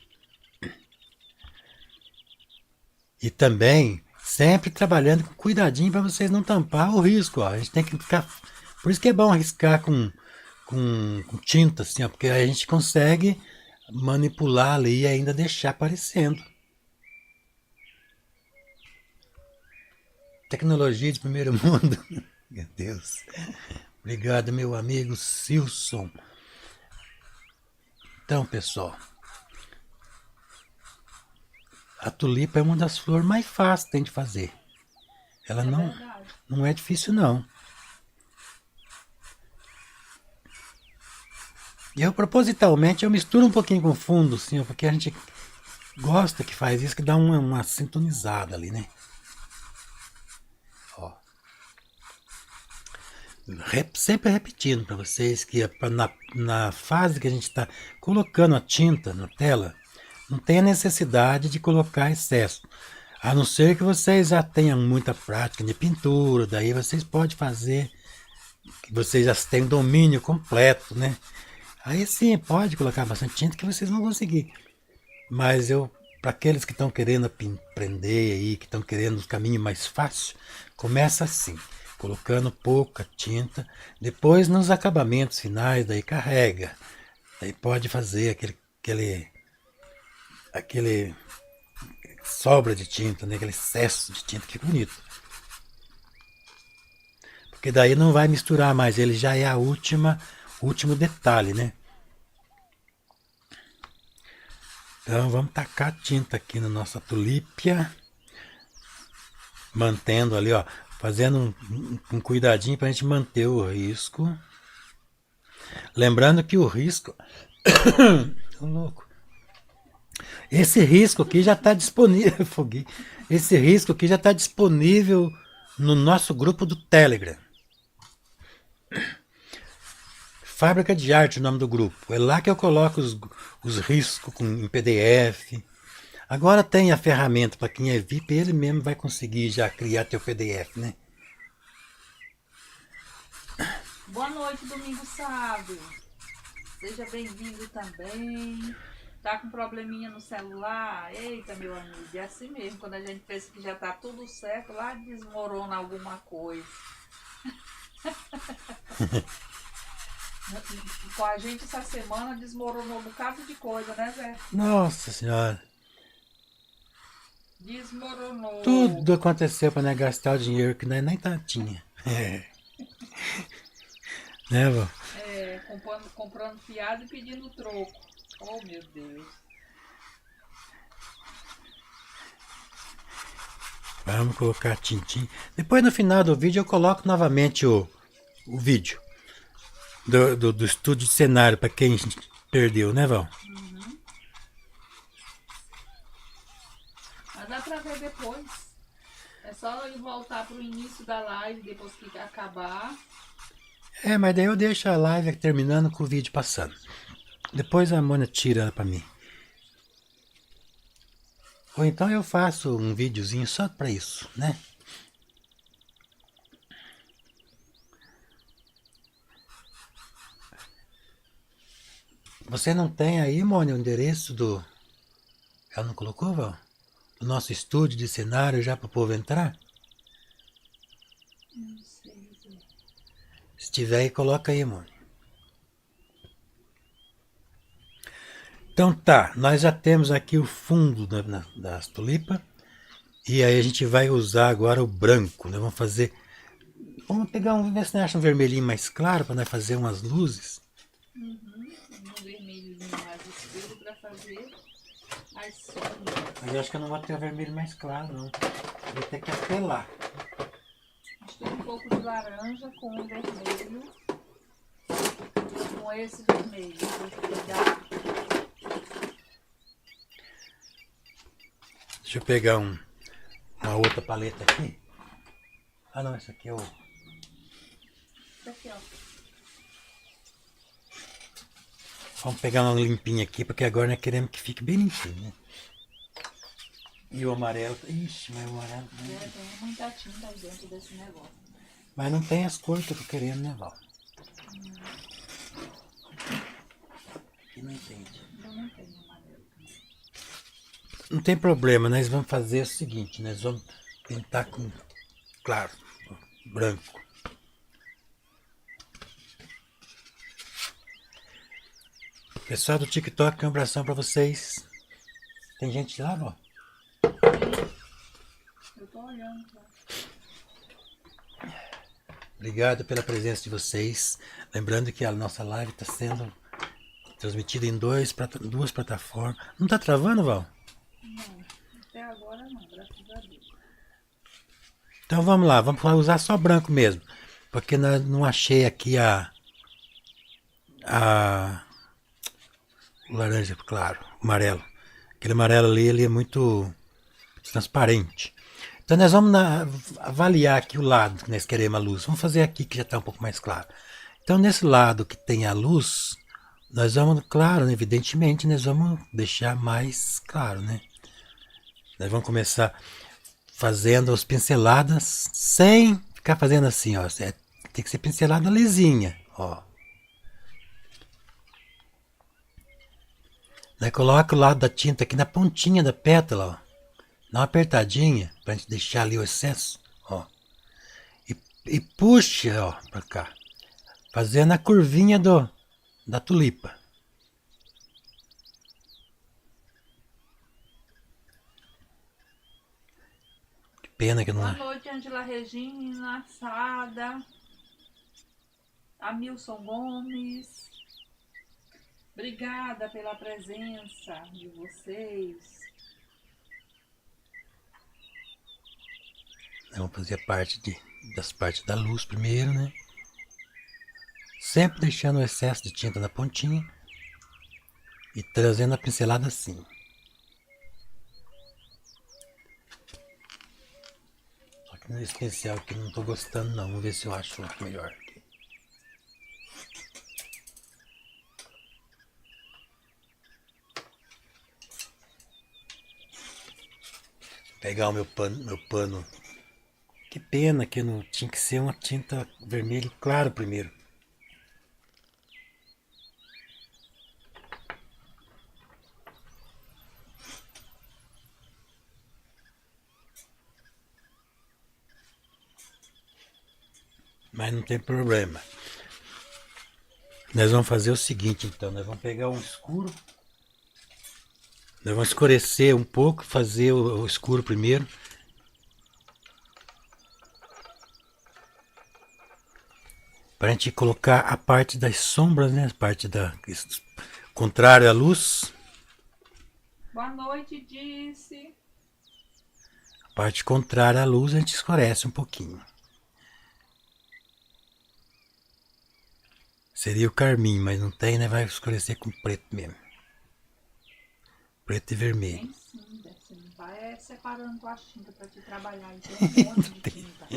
E também sempre trabalhando com cuidadinho para vocês não tampar o risco, ó. A gente tem que ficar. Por isso que é bom arriscar com tinta, assim, ó, porque aí a gente consegue manipular ali e ainda deixar aparecendo. Tecnologia de primeiro mundo. Meu Deus. Obrigado, meu amigo Silson. Então, pessoal, a tulipa é uma das flores mais fáceis que tem de fazer. Ela não é difícil, não. Eu, propositalmente, eu misturo um pouquinho com o fundo, assim, porque a gente gosta que faz isso, que dá uma sintonizada ali, né? Ó. Sempre repetindo para vocês que na fase que a gente está colocando a tinta na tela, não tem a necessidade de colocar excesso. A não ser que vocês já tenham muita prática de pintura, daí vocês podem fazer, que vocês já têm domínio completo, né? Aí sim, pode colocar bastante tinta que vocês vão conseguir. Mas para aqueles que estão querendo aprender aí, que estão querendo os caminhos mais fáceis, começa assim, colocando pouca tinta, depois nos acabamentos finais, daí carrega. Daí pode fazer aquele sobra de tinta, né? Aquele excesso de tinta que é bonito. Porque daí não vai misturar mais, ele já é o último detalhe, né? Então vamos tacar tinta aqui na nossa tulípia, mantendo ali, ó, fazendo um cuidadinho para a gente manter o risco. Lembrando que o risco, tô louco. Esse risco aqui já está disponível, esse risco aqui já está disponível no nosso grupo do Telegram. Fábrica de Arte, o nome do grupo. É lá que eu coloco os riscos em PDF. Agora tem a ferramenta para quem é VIP, ele mesmo vai conseguir já criar teu PDF, né? Boa noite, Domingo Sábio. Seja bem-vindo também. Tá com probleminha no celular? Eita, meu amigo, é assim mesmo. Quando a gente pensa que já tá tudo certo, lá desmorona alguma coisa. Com a gente essa semana desmoronou um bocado de coisa, né, Zé? Nossa Senhora. Desmoronou. Tudo aconteceu para nós gastar o dinheiro que nós nem tinha. Né, vó? É, comprando fiado e pedindo troco. Oh, meu Deus. Vamos colocar tintim. Depois no final do vídeo eu coloco novamente o vídeo do estúdio de cenário para quem perdeu, né, Val? Uhum. Mas dá pra ver depois. É só eu voltar pro início da live depois que acabar. É, mas daí eu deixo a live terminando com o vídeo passando. Depois a Mônica tira ela pra mim. Ou então eu faço um videozinho só pra isso, né? Você não tem aí, Mônica, o endereço do... Ela não colocou, Val? Do nosso estúdio de cenário já pro povo entrar? Não sei. Se tiver aí, coloca aí, Mônica. Então tá, nós já temos aqui o fundo das tulipas. E aí a gente vai usar agora o branco, né? Vamos fazer... Vamos pegar um... Ver se nós achamos um vermelhinho mais claro para nós fazer umas luzes. Uhum. Um vermelhozinho mais escuro pra fazer as sombras. Mas eu acho que eu não vou ter o vermelho mais claro, não. Vou ter que apelar. Mistura um pouco de laranja com o vermelho. Com esse vermelho. Vou pegar. Deixa eu pegar uma outra paleta aqui. Ah não, essa aqui é o... Isso aqui, ó. Vamos pegar uma limpinha aqui, porque agora nós queremos que fique bem limpinho, né? E o amarelo... Ixi, mas o amarelo... Tem muita tinta aí dentro desse negócio. Mas não tem as cores que eu tô querendo, né, Val? Aqui não entende. Eu não tenho amarelo. Não tem problema, nós vamos fazer o seguinte, nós vamos pintar com, claro, branco. Pessoal do TikTok, um abração pra vocês. Tem gente lá, ó? Eu tô olhando, tá? Obrigado pela presença de vocês. Lembrando que a nossa live está sendo transmitida em duas plataformas. Não tá travando, Val? Não, até agora não, graças a Deus. Então vamos lá, vamos usar só branco mesmo. Porque não achei aqui o laranja, claro, o amarelo. Aquele amarelo ali, ele é muito transparente. Então nós vamos avaliar aqui o lado que nós queremos a luz. Vamos fazer aqui que já está um pouco mais claro. Então nesse lado que tem a luz, nós vamos, claro, né, evidentemente, nós vamos deixar mais claro, né? Nós vamos começar fazendo as pinceladas sem ficar fazendo assim, ó. Tem que ser pincelada lisinha, ó. Nós coloca o lado da tinta aqui na pontinha da pétala, ó. Dá uma apertadinha pra gente deixar ali o excesso, ó. E puxa, ó, pra cá. Fazendo a curvinha da tulipa. Que pena que não Boa é. noite, Angela Regina, Sada, Amilson Gomes. Obrigada pela presença de vocês. Vamos fazer das partes da luz primeiro, né? Sempre deixando o excesso de tinta na pontinha. E trazendo a pincelada assim. Só que no especial aqui não tô gostando não. Vamos ver se eu acho outro melhor. Pegar o meu pano. Que pena que não tinha que ser uma tinta vermelho claro primeiro. Mas não tem problema. Nós vamos fazer o seguinte então, nós vamos pegar um escuro. Nós vamos escurecer um pouco, fazer o escuro primeiro. Para a gente colocar a parte das sombras, né? A parte contrário à luz. Boa noite, disse. A parte contrária à luz a gente escurece um pouquinho. Seria o carmim, mas não tem, né? Vai escurecer com preto mesmo. Preto e vermelho. Tem sim, você não vai separando tua tinta para te trabalhar. Tem um monte de tinta.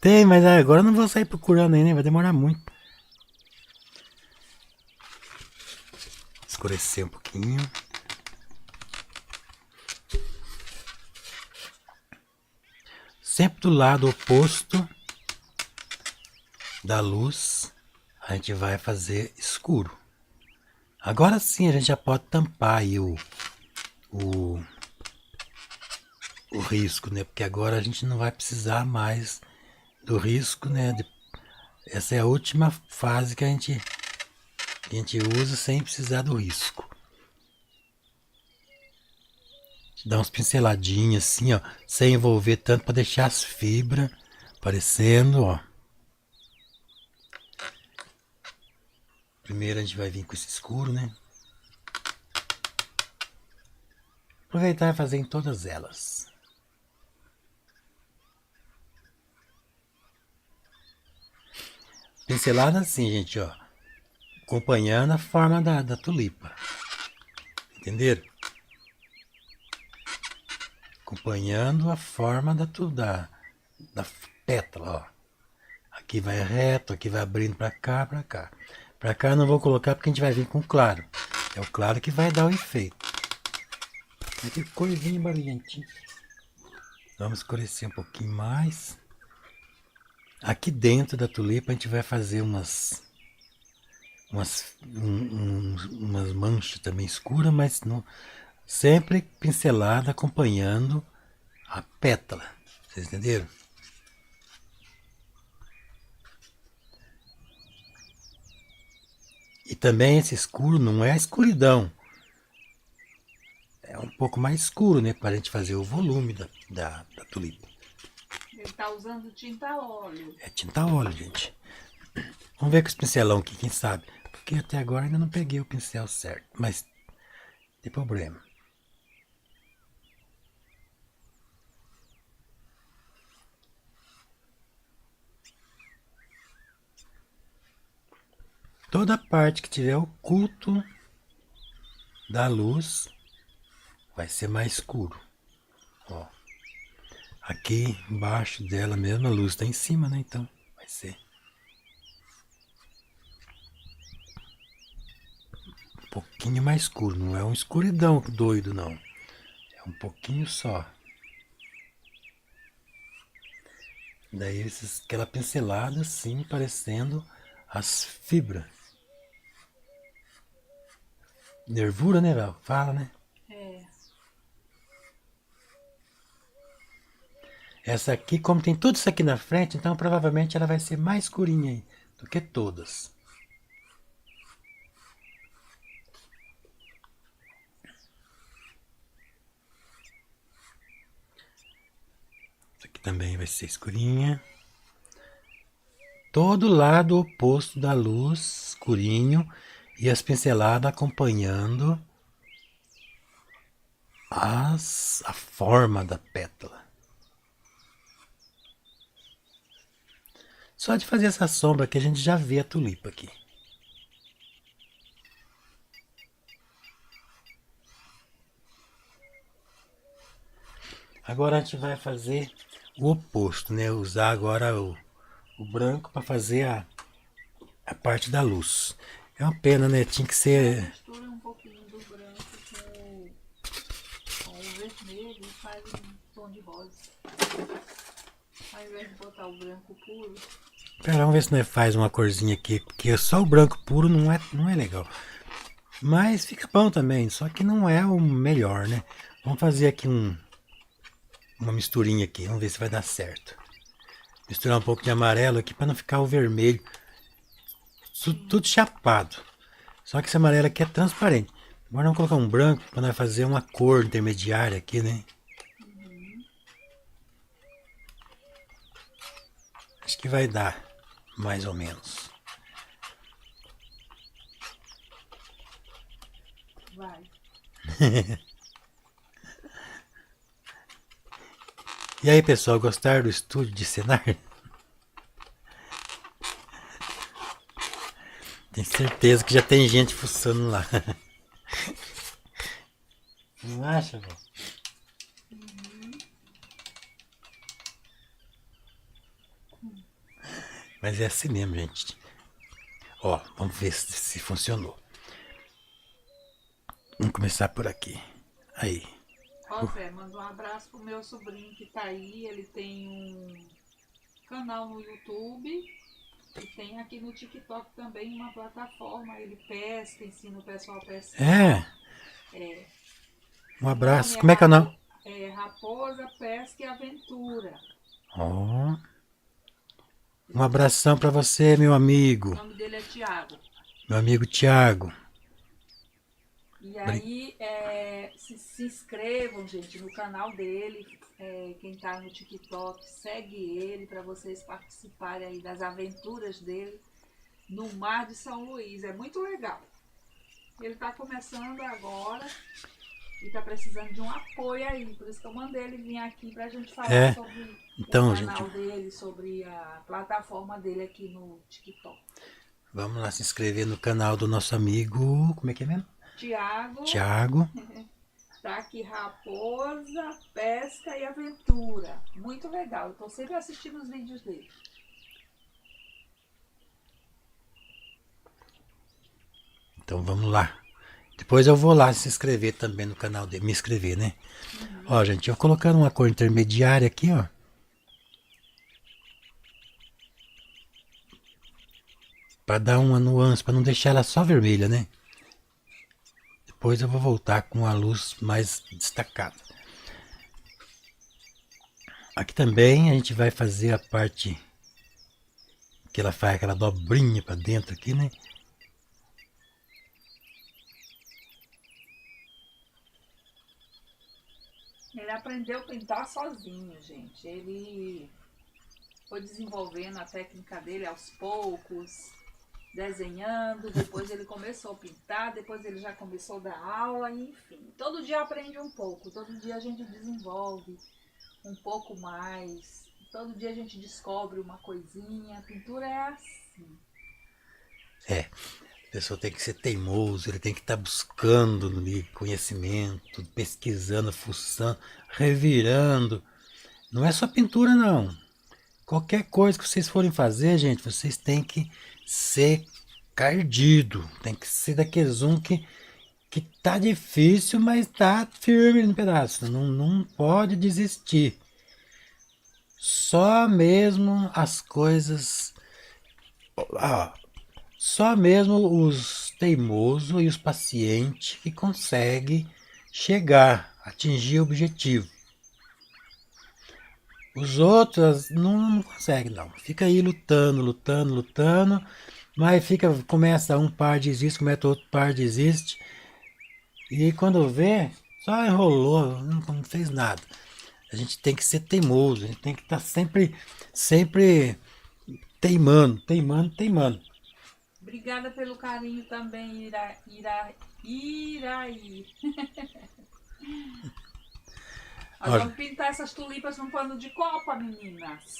Tem, mas agora eu não vou sair procurando aí, né? Vai demorar muito. Escurecer um pouquinho. Sempre do lado oposto da luz, a gente vai fazer escuro. Agora sim a gente já pode tampar aí o risco, né? Porque agora a gente não vai precisar mais do risco, né? Essa é a última fase que a gente usa sem precisar do risco. Dá uns pinceladinhas assim, ó, sem envolver tanto para deixar as fibras aparecendo, ó. Primeiro a gente vai vir com esse escuro, né? Aproveitar e fazer em todas elas. Pincelada assim, gente, ó. Acompanhando a forma da tulipa. Entenderam? Acompanhando a forma da pétala, ó. Aqui vai reto, aqui vai abrindo pra cá, pra cá. Pra cá eu não vou colocar porque a gente vai vir com claro. É o claro que vai dar o efeito. Mas que corzinha barulhentinha. Vamos escurecer um pouquinho mais. Aqui dentro da tulipa a gente vai fazer umas manchas também escuras, mas não, sempre pincelada acompanhando a pétala. Vocês entenderam? E também esse escuro não é a escuridão. É um pouco mais escuro, né? Para a gente fazer o volume da tulipa. Ele tá usando tinta óleo. É tinta óleo, gente. Vamos ver com esse pincelão aqui, quem sabe. Porque até agora ainda não peguei o pincel certo. Mas não tem problema. Toda parte que tiver oculto da luz vai ser mais escuro. Ó. Aqui embaixo dela mesmo a luz está em cima, né? Então vai ser um pouquinho mais escuro. Não é uma escuridão doido, não. É um pouquinho só. Daí aquela pincelada assim, parecendo as fibras. Nervura, né, Val? Fala, né? É. Essa aqui, como tem tudo isso aqui na frente, então provavelmente ela vai ser mais escurinha aí do que todas. Essa aqui também vai ser escurinha. Todo lado oposto da luz, escurinho, e as pinceladas acompanhando a forma da pétala. Só de fazer essa sombra que a gente já vê a tulipa aqui. Agora a gente vai fazer o oposto, né? Usar agora o branco para fazer a parte da luz. É uma pena, né? Tinha que ser... Mistura um pouquinho do branco com o vermelho e faz um tom de rosa. Ao invés de botar o branco puro. Pera, vamos ver se nós faz uma corzinha aqui, porque só o branco puro não é legal. Mas fica bom também, só que não é o melhor, né? Vamos fazer aqui uma misturinha aqui, vamos ver se vai dar certo. Misturar um pouco de amarelo aqui para não ficar o vermelho. Tudo chapado. Só que esse amarelo aqui é transparente. Agora vamos colocar um branco para nós fazer uma cor intermediária aqui, né? Acho que vai dar, mais ou menos. Vai. E aí, pessoal, gostaram do estúdio de cenário? Tenho certeza que já tem gente fuçando lá. Não acha, velho? Mas é assim mesmo, gente. Ó, vamos ver se funcionou. Vamos começar por aqui. Aí. Ó, Zé, manda um abraço pro meu sobrinho que tá aí. Ele tem um canal no YouTube e tem aqui no TikTok também uma plataforma. Ele pesca, ensina o pessoal a pescar. É, um O nome abraço. Como é que é o nome? Raposa Pesca e Aventura. Ó, um abração pra você, meu O amigo. nome dele é Tiago. Meu amigo Thiago. E aí, se inscrevam, gente, no canal dele. Quem tá no TikTok, segue ele para vocês participarem aí das aventuras dele no Mar de São Luís. É muito legal. Ele tá começando agora e tá precisando de um apoio aí. Por isso que eu mandei ele vir aqui pra gente falar sobre Então, o gente, canal dele, sobre a plataforma dele aqui no TikTok. vamos lá se inscrever no canal do nosso amigo. Como é que é mesmo? Tiago. Tá aqui Raposa, Pesca e Aventura. Muito legal. Eu tô sempre assistindo os vídeos dele. Então vamos lá. Depois eu vou lá se inscrever também no canal dele. Me inscrever, né? Ó, gente, eu vou colocando uma cor intermediária aqui, ó. Pra dar uma nuance, pra não deixar ela só vermelha, né? Depois eu vou voltar com a luz mais destacada. Aqui também a gente vai fazer a parte que ela faz aquela dobrinha pra dentro aqui, né? Ele aprendeu a pintar sozinho, gente. Ele foi desenvolvendo a técnica dele aos poucos, desenhando, depois ele começou a pintar, depois ele já começou a dar aula, enfim. Todo dia aprende um pouco, todo dia a gente desenvolve um pouco mais, todo dia a gente descobre uma coisinha. A pintura é assim. A pessoa tem que ser teimoso, ele tem que estar buscando conhecimento, pesquisando, fuçando, revirando. Não é só pintura, não. Qualquer coisa que vocês forem fazer, gente, vocês têm que ser cardido. Tem que ser daqueles que tá difícil, mas tá firme no pedaço. Não pode desistir. Só mesmo as coisas. Ah, só mesmo os teimosos e os pacientes que conseguem chegar, atingir o objetivo. Os outros não conseguem, não. Fica aí lutando, lutando, lutando, mas começa um par desiste, começa outro par desiste, e quando vê, só enrolou, não fez nada. A gente tem que ser teimoso, a gente tem que estar sempre teimando, teimando, teimando. Obrigada pelo carinho também, Iraí. Nós Olha, vamos pintar essas tulipas num pano de copa, meninas.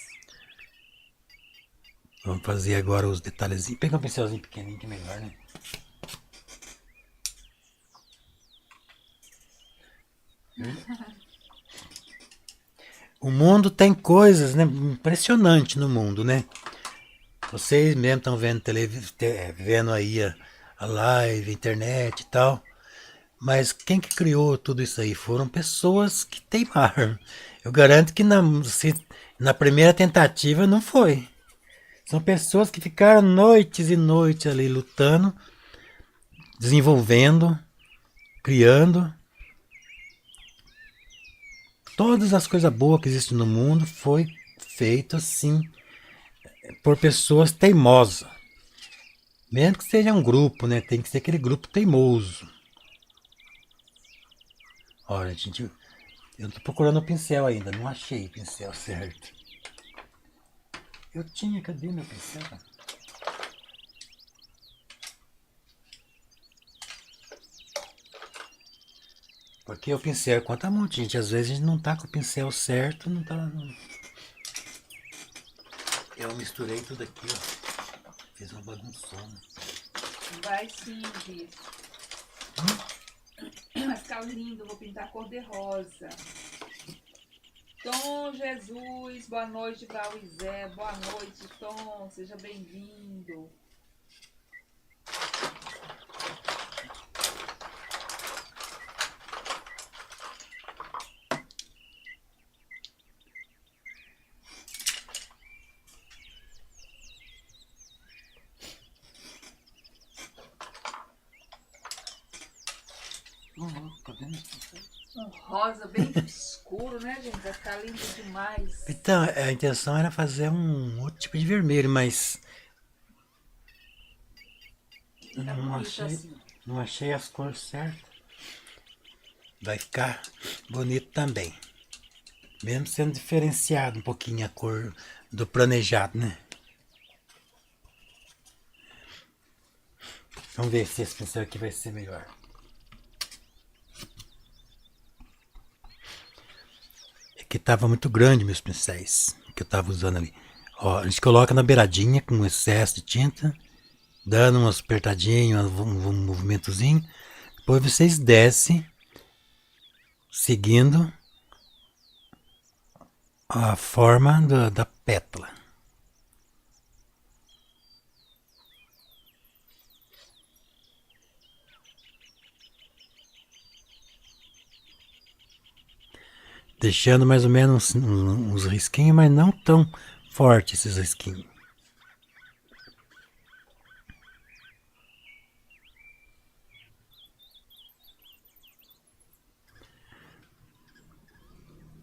vamos fazer agora os detalhezinhos. Pega um pincelzinho pequenininho que é melhor, né? O mundo tem coisas, né, impressionantes no mundo, né? Vocês mesmo estão vendo vendo aí a live, internet e tal. Mas quem que criou tudo isso aí? Foram pessoas que teimaram. Eu garanto que na primeira tentativa não foi. São pessoas que ficaram noites e noites ali lutando, desenvolvendo, criando. Todas as coisas boas que existem no mundo foi feito assim por pessoas teimosas. Mesmo que seja um grupo, né? Tem que ser aquele grupo teimoso. Olha, gente, eu tô procurando o pincel ainda, não achei o pincel certo. Eu tinha, cadê meu pincel? Porque o pincel conta muito, gente. Às vezes a gente não tá com o pincel certo, não tá. Eu misturei tudo aqui, ó. Fiz uma bagunçona. Vai sim, Gis. Vai ficar lindo, vou pintar cor de rosa. Tom Jesus, boa noite, Bauizé. Boa noite, Tom. Seja bem-vindo. Tá vendo? Um rosa bem escuro, né, gente? Vai ficar lindo demais. Então, a intenção era fazer um outro tipo de vermelho, mas Fica não bonito achei, assim. não achei as cores certas. Vai ficar bonito também. Mesmo sendo diferenciado um pouquinho a cor do planejado, né? Vamos ver se esse pincel aqui vai ser melhor. É que tava muito grande meus pincéis que eu tava usando ali. Ó, a gente coloca na beiradinha com excesso de tinta, dando umas apertadinhas, um movimentozinho. Depois vocês descem, seguindo a forma da pétala. Deixando mais ou menos uns risquinhos, mas não tão fortes esses risquinhos.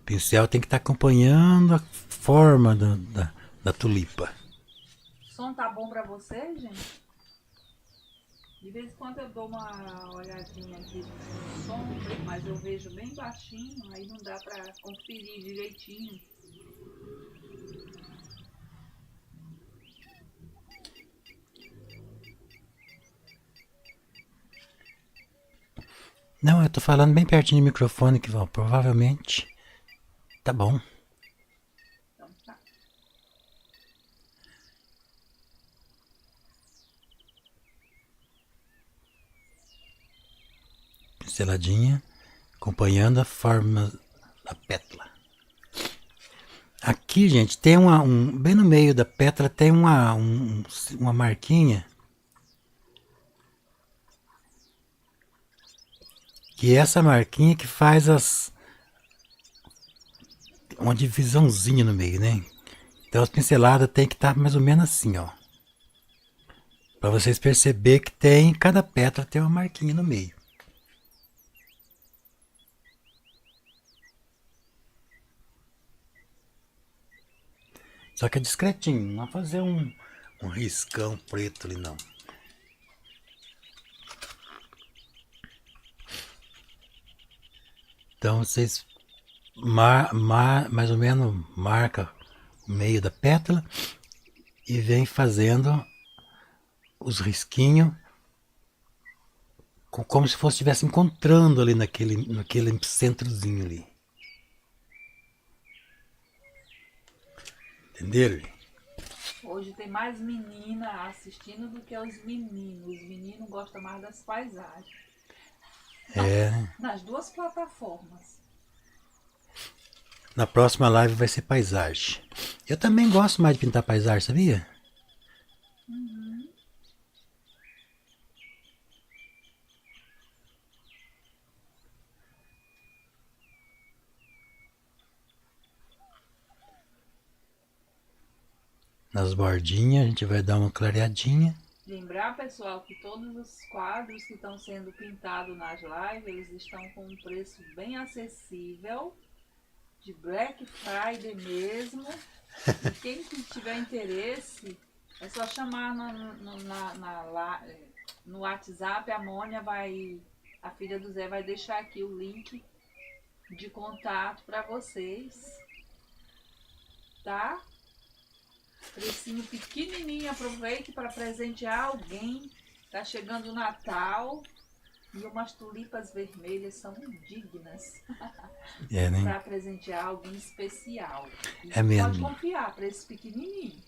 O pincel tem que estar acompanhando a forma da tulipa. O som tá bom pra vocês, gente? De vez em quando eu dou uma olhadinha aqui no som, mas eu vejo bem baixinho, aí não dá pra conferir direitinho. Não, eu tô falando bem pertinho do microfone que provavelmente tá bom. Então tá. Pinceladinha, acompanhando a forma da pétala. Aqui, gente, tem bem no meio da pétala tem uma marquinha. Que é essa marquinha que faz uma divisãozinha no meio, né? Então as pinceladas tem que estar mais ou menos assim, ó. Para vocês perceber que cada pétala tem uma marquinha no meio. Só que é discretinho, não vai fazer um riscão preto ali não. Então vocês mais ou menos marca o meio da pétala e vem fazendo os risquinhos como se fosse estivesse encontrando ali naquele centrozinho ali. Entenderam? Hoje tem mais menina assistindo do que os meninos. Os meninos gostam mais das paisagens. É. Nas duas plataformas. Na próxima live vai ser paisagem. Eu também gosto mais de pintar paisagem, sabia? Uhum. Nas bordinhas a gente vai dar uma clareadinha. Lembrar, pessoal, que todos os quadros que estão sendo pintados nas lives, eles estão com um preço bem acessível, de Black Friday mesmo. E quem tiver interesse, é só chamar no WhatsApp, a Mônia a filha do Zé vai deixar aqui o link de contato para vocês, tá? Precinho pequenininho, aproveite para presentear alguém. Tá chegando o Natal e umas tulipas vermelhas são dignas É, né? para presentear alguém especial. E É pode mesmo. confiar para esse pequenininho.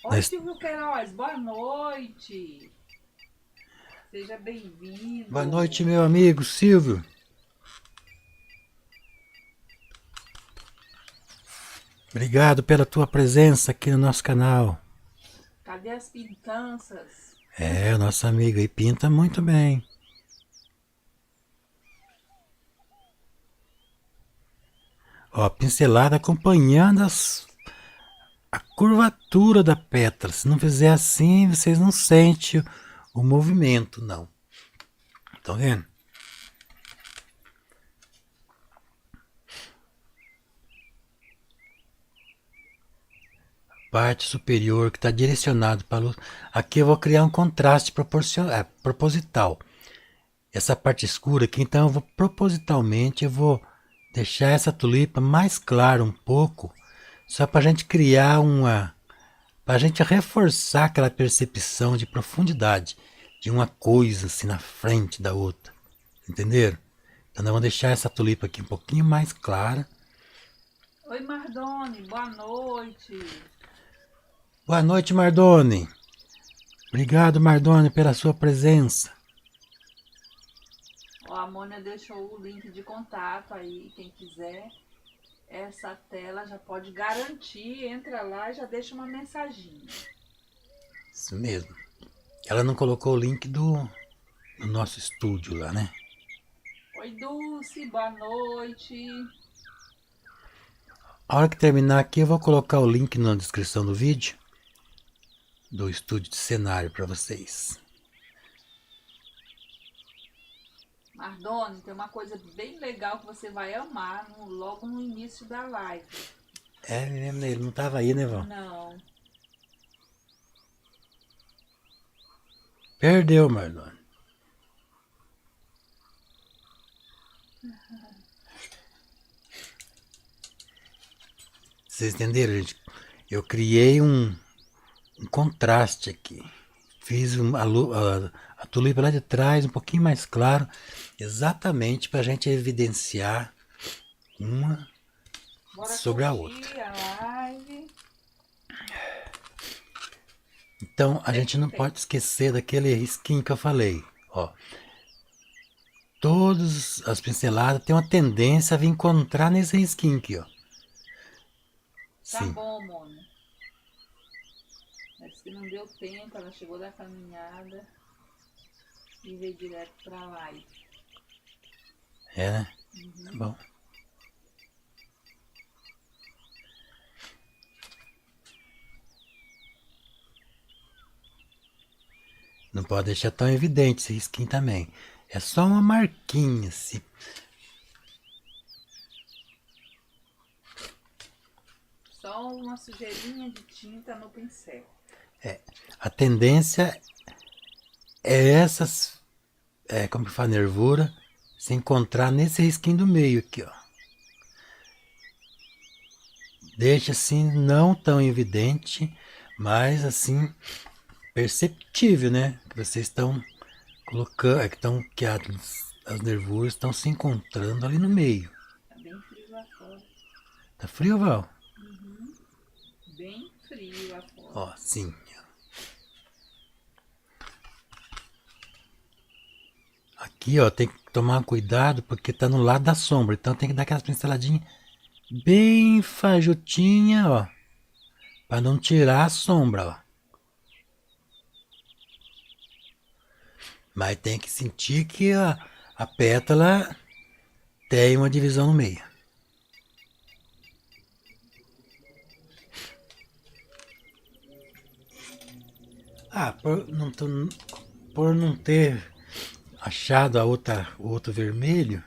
Oi, Nós... Silvio Queiroz, boa noite. Seja Boa bem-vindo. noite, meu amigo Silvio. Obrigado pela tua presença aqui no nosso canal. Cadê as pintanças? É, o nosso amigo aí pinta muito bem. Ó, pincelada acompanhando a curvatura da pétala. Se não fizer assim, vocês não sentem o movimento, não. Estão vendo? Parte superior que está direcionado para a luz. Aqui eu vou criar um contraste proposital. Essa parte escura aqui, então eu vou deixar essa tulipa mais clara um pouco, só para a gente criar para a gente reforçar aquela percepção de profundidade de uma coisa assim na frente da outra, entenderam? Então nós vamos deixar essa tulipa aqui um pouquinho mais clara. Oi, Mardoni, boa noite. Boa noite, Mardoni. Obrigado, Mardoni, pela sua presença. Ó, a Mônia deixou o link de contato aí, quem quiser. Essa tela já pode garantir, entra lá e já deixa uma mensaginha. Isso mesmo. Ela não colocou o link do nosso estúdio lá, né? Oi, Dulce, boa noite. A hora que terminar aqui, eu vou colocar o link na descrição do vídeo do estúdio de cenário para vocês. Mardoni, tem uma coisa bem legal que você vai amar logo no início da live. É, ele não estava aí, né, Val? Não. Perdeu, Marlon. Vocês entenderam, gente? Eu criei um contraste aqui. Fiz a tulipa lá de trás um pouquinho mais claro, exatamente para a gente evidenciar uma Bora sobre a curtir outra. a live. Então a gente não pode esquecer daquele risquinho que eu falei. Ó, todas as pinceladas têm uma tendência a vir encontrar nesse risquinho aqui, ó. Tá Sim. bom, Mônia. Mas que não deu tempo, ela chegou da caminhada e veio direto pra live. É, né? Tá bom. Não pode deixar tão evidente esse risquinho também. É só uma marquinha, assim. Só uma sujeirinha de tinta no pincel. A tendência é essas, como que fala, nervura, se encontrar nesse risquinho do meio aqui, ó. Deixa assim, não tão evidente, mas assim, perceptível, né? Que vocês estão colocando, que as nervuras estão se encontrando ali no meio. Tá bem frio lá fora. Tá frio, Val? Bem frio lá fora. Ó, sim. Aqui, ó, tem que tomar cuidado porque tá no lado da sombra. Então tem que dar aquelas pinceladinhas bem fajutinha, ó. Pra não tirar a sombra, ó. Mas tem que sentir que a pétala tem uma divisão no meio. Ah, por não ter achado o outro vermelho,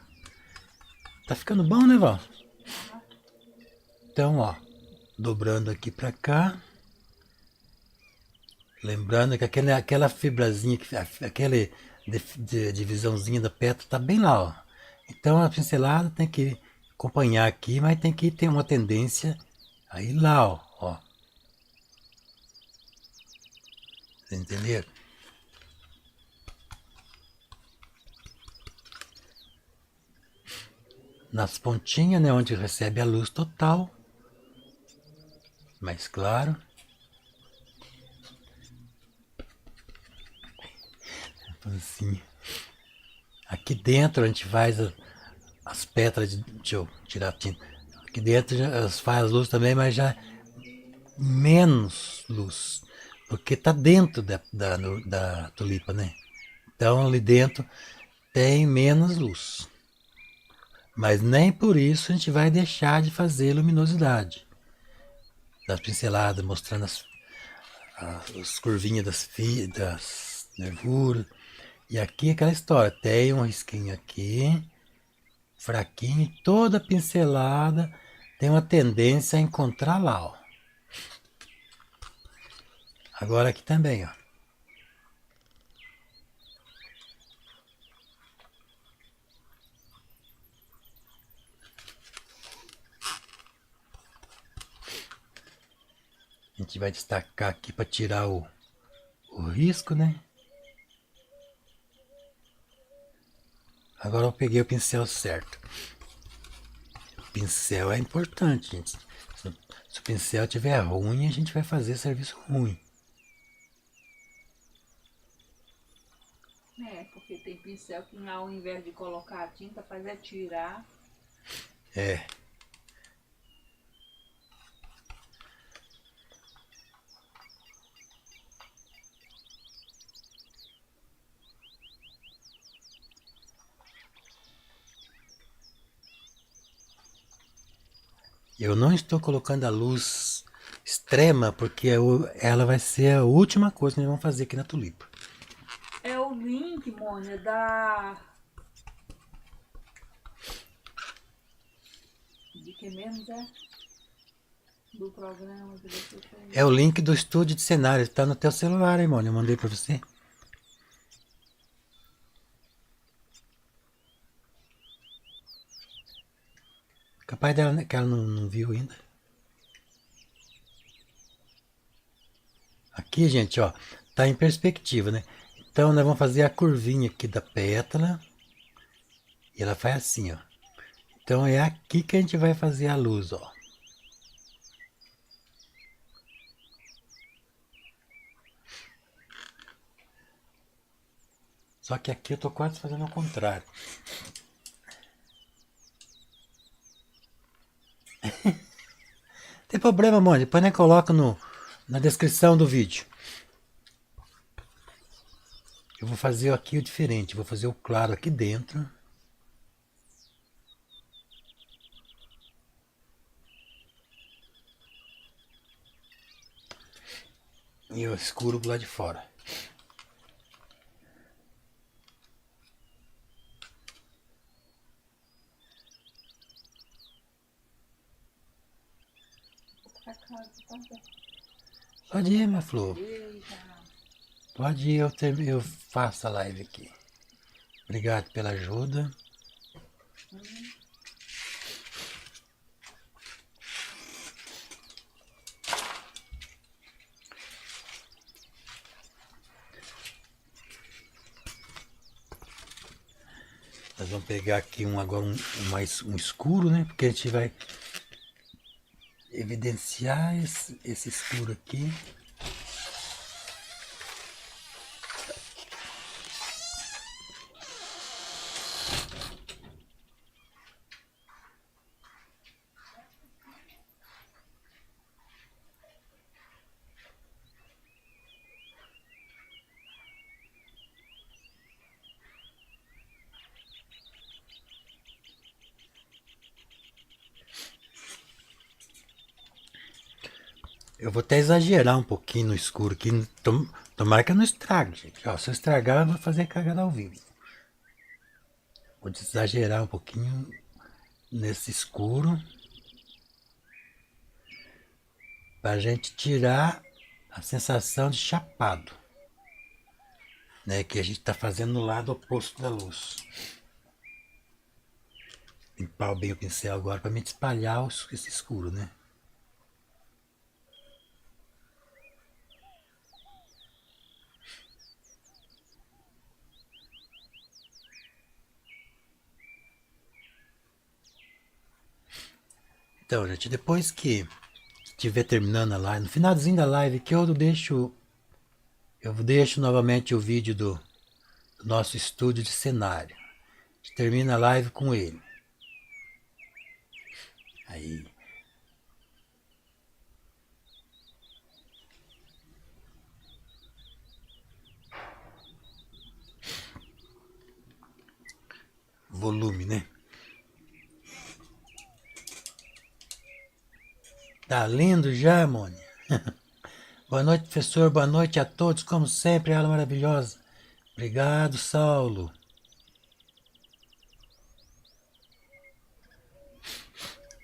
tá ficando bom, né, Val? Então, ó, dobrando aqui pra cá. Lembrando que aquela fibrazinha, aquela divisãozinha da pétala tá bem lá, ó. Então a pincelada tem que acompanhar aqui, mas tem que ter uma tendência aí lá, ó. Vocês entenderam? Nas pontinhas, né, onde recebe a luz total, mais claro. Assim. Aqui dentro a gente faz as pétalas de. Deixa eu tirar a tinta. Aqui dentro faz luz também, mas já menos luz. Porque tá dentro da tulipa, né? Então ali dentro tem menos luz. Mas nem por isso a gente vai deixar de fazer luminosidade. Das pinceladas, mostrando as curvinhas das nervuras. E aqui aquela história, tem um risquinho aqui, fraquinho, e toda pincelada tem uma tendência a encontrar lá, ó. Agora aqui também, ó. A gente vai destacar aqui para tirar o risco, né? Agora eu peguei o pincel certo. O pincel é importante, gente. Se o pincel estiver ruim, a gente vai fazer serviço ruim. Porque tem pincel que ao invés de colocar a tinta, faz é tirar. É. Eu não estou colocando a luz extrema porque ela vai ser a última coisa que nós vamos fazer aqui na tulipa. É o link, Mônia, da... De que mesmo, Zé? Do programa que você fez. É o link do estúdio de cenário, está no teu celular, hein, mano? Eu mandei para você. Capaz dela, né, que ela não viu ainda. Aqui, gente, ó, tá em perspectiva, né? Então nós vamos fazer a curvinha aqui da pétala. E ela faz assim, ó. Então é aqui que a gente vai fazer a luz, ó. Só que aqui eu tô quase fazendo ao contrário. Tem problema, mano. Depois nós coloca na descrição do vídeo. Eu vou fazer aqui o diferente. Vou fazer o claro aqui dentro. E o escuro do lado de fora. Pode ir, minha flor. Pode ir, eu faço a live aqui. Obrigado pela ajuda. Nós vamos pegar aqui agora um escuro, né? Porque a gente vai evidenciar esse escuro aqui. Eu vou até exagerar um pouquinho no escuro aqui. Tomara que eu não estrague, gente. Ó, se eu estragar, eu vou fazer cagada ao vivo. Vou exagerar um pouquinho nesse escuro. Pra gente tirar a sensação de chapado. Né, que a gente tá fazendo no lado oposto da luz. Limpar bem o pincel agora pra me espalhar esse escuro, né? Então, gente, depois que estiver terminando a live, no finalzinho da live que eu deixo novamente o vídeo do nosso estúdio de cenário. A gente termina a live com ele. Aí. Volume, né? Tá lindo já, Mônica? Boa noite, professor. Boa noite a todos. Como sempre, aula maravilhosa. Obrigado, Saulo.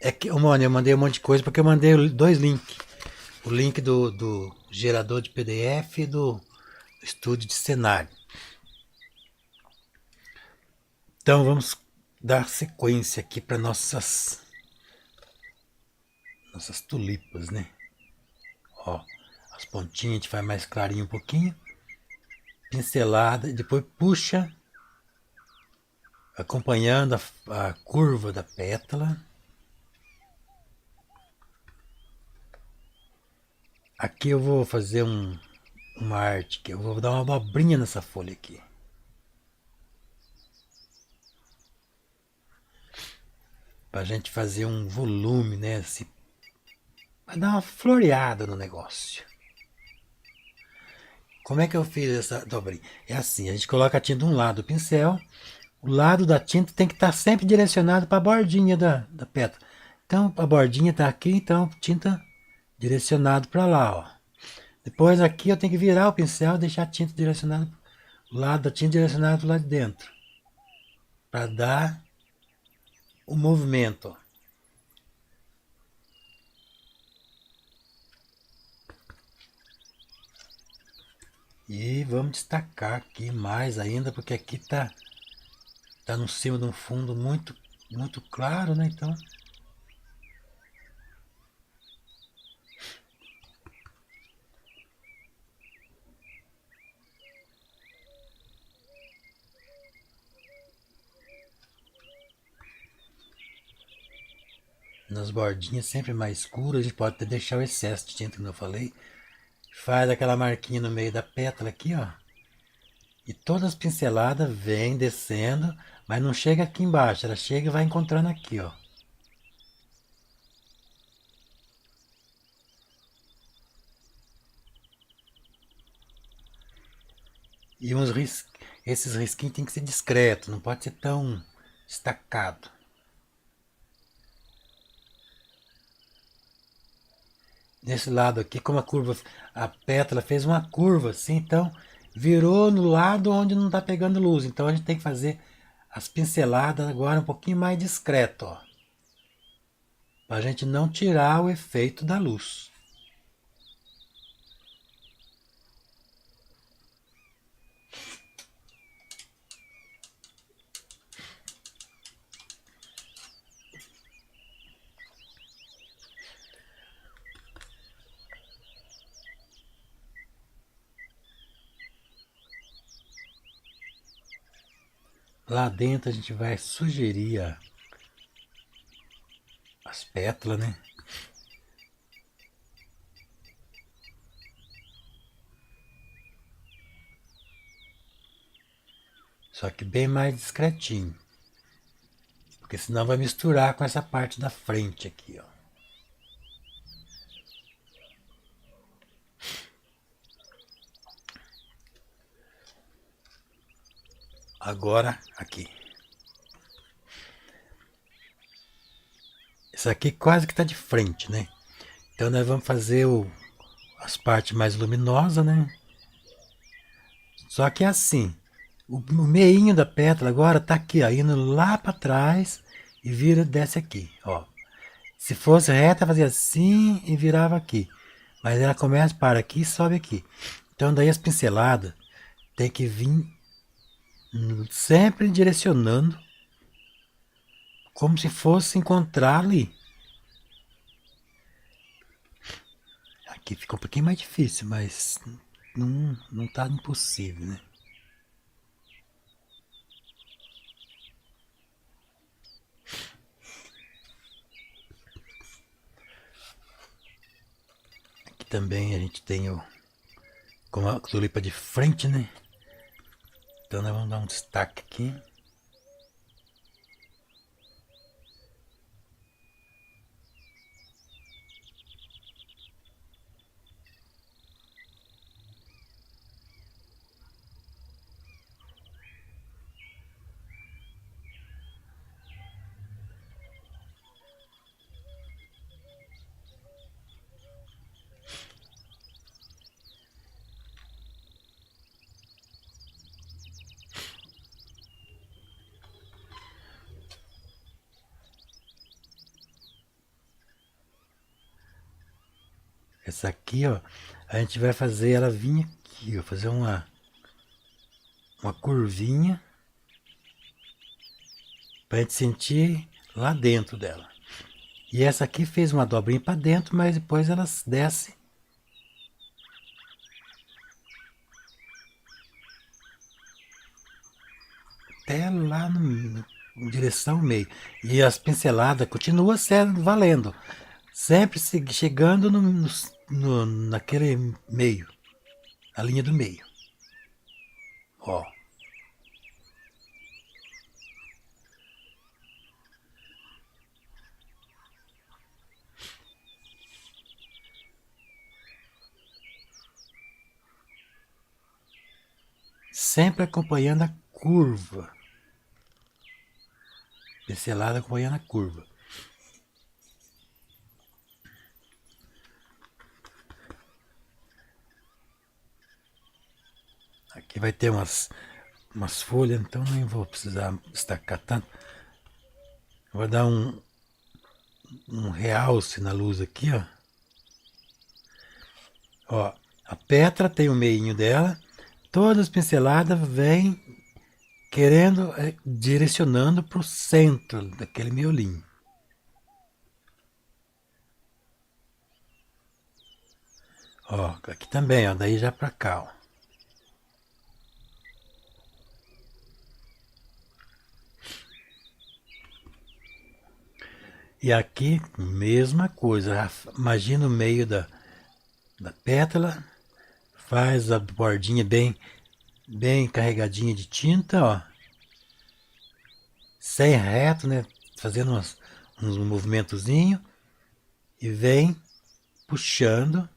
É que, Mônica, eu mandei um monte de coisa porque eu mandei 2 links. O link do gerador de PDF e do estúdio de cenário. Então vamos dar sequência aqui para nossas tulipas, né? Ó, as pontinhas a gente faz mais clarinho um pouquinho. Pincelada, depois puxa, acompanhando a curva da pétala. Aqui eu vou fazer uma arte, que eu vou dar uma abobrinha nessa folha aqui. Pra gente fazer um volume, né? Assim, pra dar uma floreada no negócio. Como é que eu fiz essa dobrinha? É assim, a gente coloca a tinta de um lado do pincel, o lado da tinta tem que estar sempre direcionado para a bordinha da pétala. Então, a bordinha está aqui, então tinta direcionado para lá, ó. Depois aqui eu tenho que virar o pincel e deixar a tinta direcionada, o lado da tinta direcionado para o lado de dentro, para dar o movimento, ó. E vamos destacar aqui mais ainda, porque aqui tá no cima de um fundo muito, muito claro, né? Então, nas bordinhas sempre mais escuras, a gente pode até deixar o excesso de tinta, como eu falei. Faz aquela marquinha no meio da pétala aqui, ó. E todas as pinceladas vêm descendo, mas não chega aqui embaixo, ela chega e vai encontrando aqui, ó. E esses risquinhos tem que ser discreto, não pode ser tão destacado. Nesse lado aqui, como a pétala fez uma curva assim, então virou no lado onde não está pegando luz. Então a gente tem que fazer as pinceladas agora um pouquinho mais discreto, ó, para a gente não tirar o efeito da luz. Lá dentro a gente vai sugerir as pétalas, né? Só que bem mais discretinho. Porque senão vai misturar com essa parte da frente aqui, ó. Agora aqui. Isso aqui quase que tá de frente, né? Então nós vamos fazer as partes mais luminosas, né? Só que é assim, o meinho da pétala agora tá aqui, ó, indo lá para trás e desce aqui, ó. Se fosse reta, fazia assim e virava aqui. Mas ela começa, para aqui e sobe aqui. Então daí as pinceladas tem que vir sempre direcionando como se fosse encontrar ali. Aqui fica um pouquinho mais difícil, mas não tá impossível, né? também a gente tem com a tulipa de frente, né? Então nós vamos dar um destaque aqui. Essa aqui, ó, a gente vai fazer ela vir aqui, ó, fazer uma curvinha pra gente sentir lá dentro dela. E essa aqui fez uma dobrinha para dentro, mas depois ela desce até lá em direção ao meio. E as pinceladas continuam sendo valendo, sempre chegando naquele meio, na linha do meio. Ó. Sempre acompanhando a curva. Pincelada acompanhando a curva. Aqui vai ter umas folhas, então nem vou precisar destacar tanto. Vou dar um realce na luz aqui, ó. Ó, a Petra tem o meinho dela. Todas as pinceladas vêm querendo, direcionando para o centro daquele miolinho. Ó, aqui também, ó, daí já para cá, ó. E aqui, mesma coisa, imagina o meio da pétala, faz a bordinha bem carregadinha de tinta, ó. Sem reto, né? Fazendo uns movimentozinhos e vem puxando.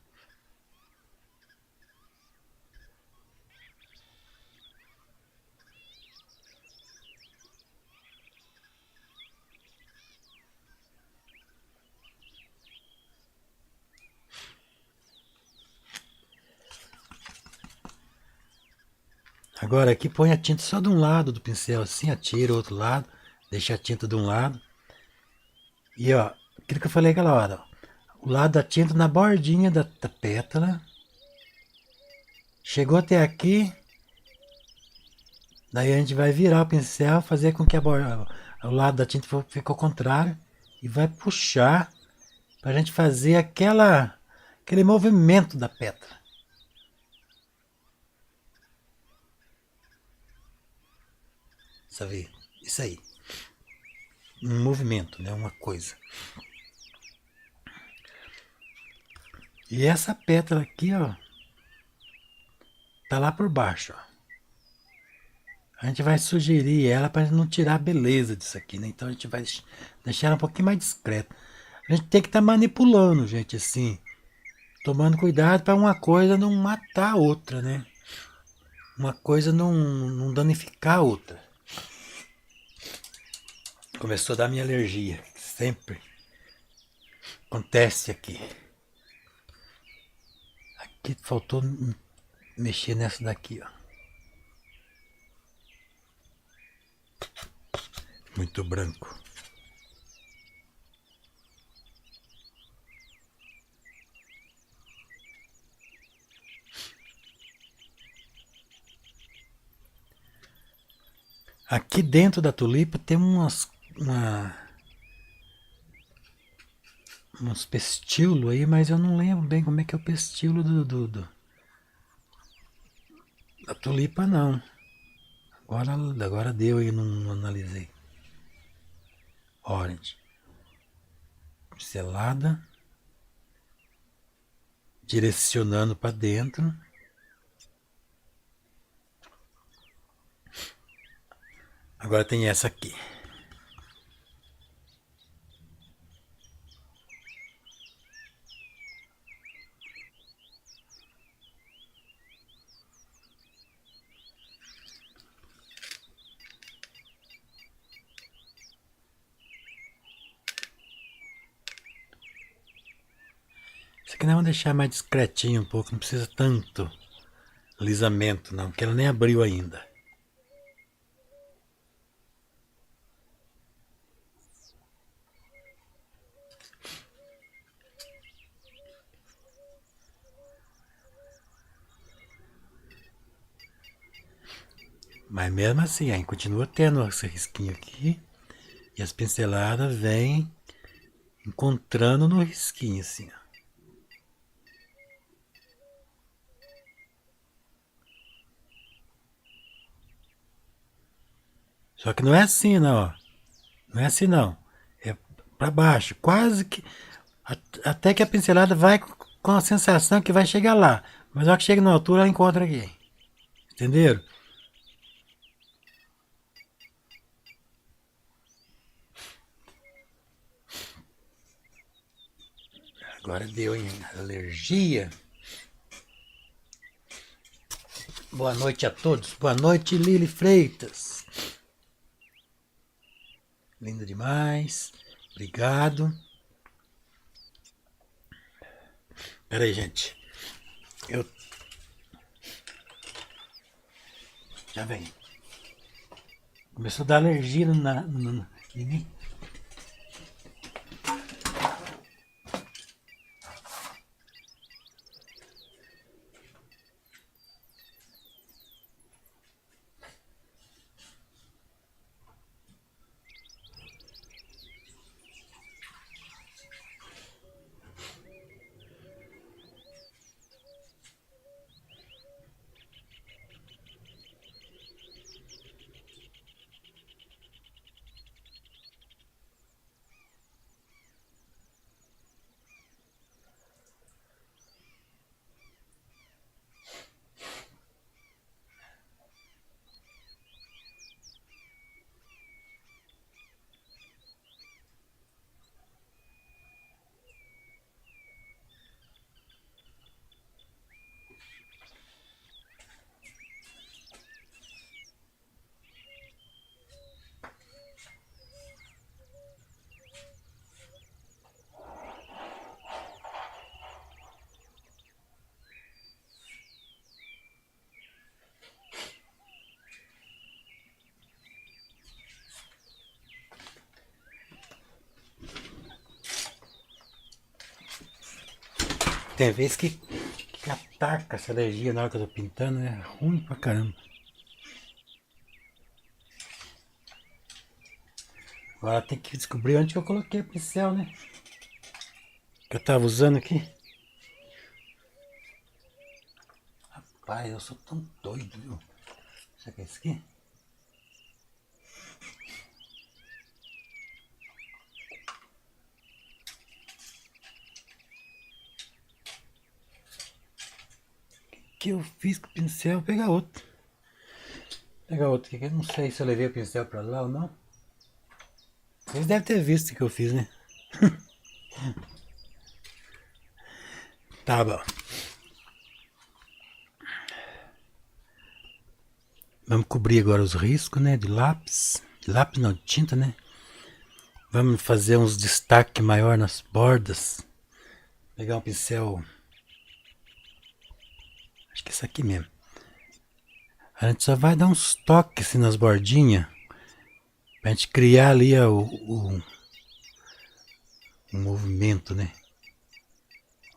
Agora aqui põe a tinta só de um lado do pincel, assim, atira o outro lado, deixa a tinta de um lado. E ó, aquilo que eu falei aquela hora, ó, o lado da tinta na bordinha da pétala. Chegou até aqui, daí a gente vai virar o pincel, fazer com que o lado da tinta fique ao contrário e vai puxar para a gente fazer aquele movimento da pétala. Sabe? Isso aí. Um movimento, né? Uma coisa. E essa pétala aqui, ó, tá lá por baixo, ó. A gente vai sugerir ela para não tirar a beleza disso aqui, né? Então a gente vai deixar ela um pouquinho mais discreta. A gente tem que estar manipulando, gente, assim, tomando cuidado para uma coisa não matar a outra, né? Uma coisa não danificar a outra. Começou a dar minha alergia, que sempre acontece aqui. Aqui faltou mexer nessa daqui, ó. Muito branco. Aqui dentro da tulipa tem uns pestíolos aí, mas eu não lembro bem como é que é o pestíolo da tulipa, não. Agora deu aí, não analisei. Orange. Pincelada. direcionando para dentro. Agora tem essa aqui. Isso aqui nós vamos deixar mais discretinho um pouco, não precisa tanto lisamento não, porque ela nem abriu ainda. Mas mesmo assim, aí continua tendo esse risquinho aqui. E as pinceladas vêm encontrando no risquinho assim, ó. Só que não é assim não, ó. Não é assim não. É para baixo, quase que até que a pincelada vai com a sensação que vai chegar lá. Mas na hora que chega na altura ela encontra aqui. Entenderam? Agora deu em alergia. Boa noite a todos. Boa noite, Lili Freitas. Linda demais. Obrigado. Pera aí, gente. Eu... Já vem. Começou a dar alergia em mim. Tem vezes que ataca essa alergia na hora que eu tô pintando, é ruim pra caramba. Agora tem que descobrir onde que eu coloquei o pincel, né? Que eu tava usando aqui. Rapaz, eu sou tão doido, viu? Será que é esse aqui? Que eu fiz com o pincel? Vou pegar outro. Pegar outro aqui, que eu não sei se eu levei o pincel pra lá ou não. Vocês devem ter visto o que eu fiz, né? Tá bom. Vamos cobrir agora os riscos, né? De lápis. De lápis não, de tinta, né? Vamos fazer uns destaques maior nas bordas. Pegar um pincel. Acho que é esse aqui mesmo. A gente só vai dar uns toques assim nas bordinhas. Pra gente criar ali o movimento, né?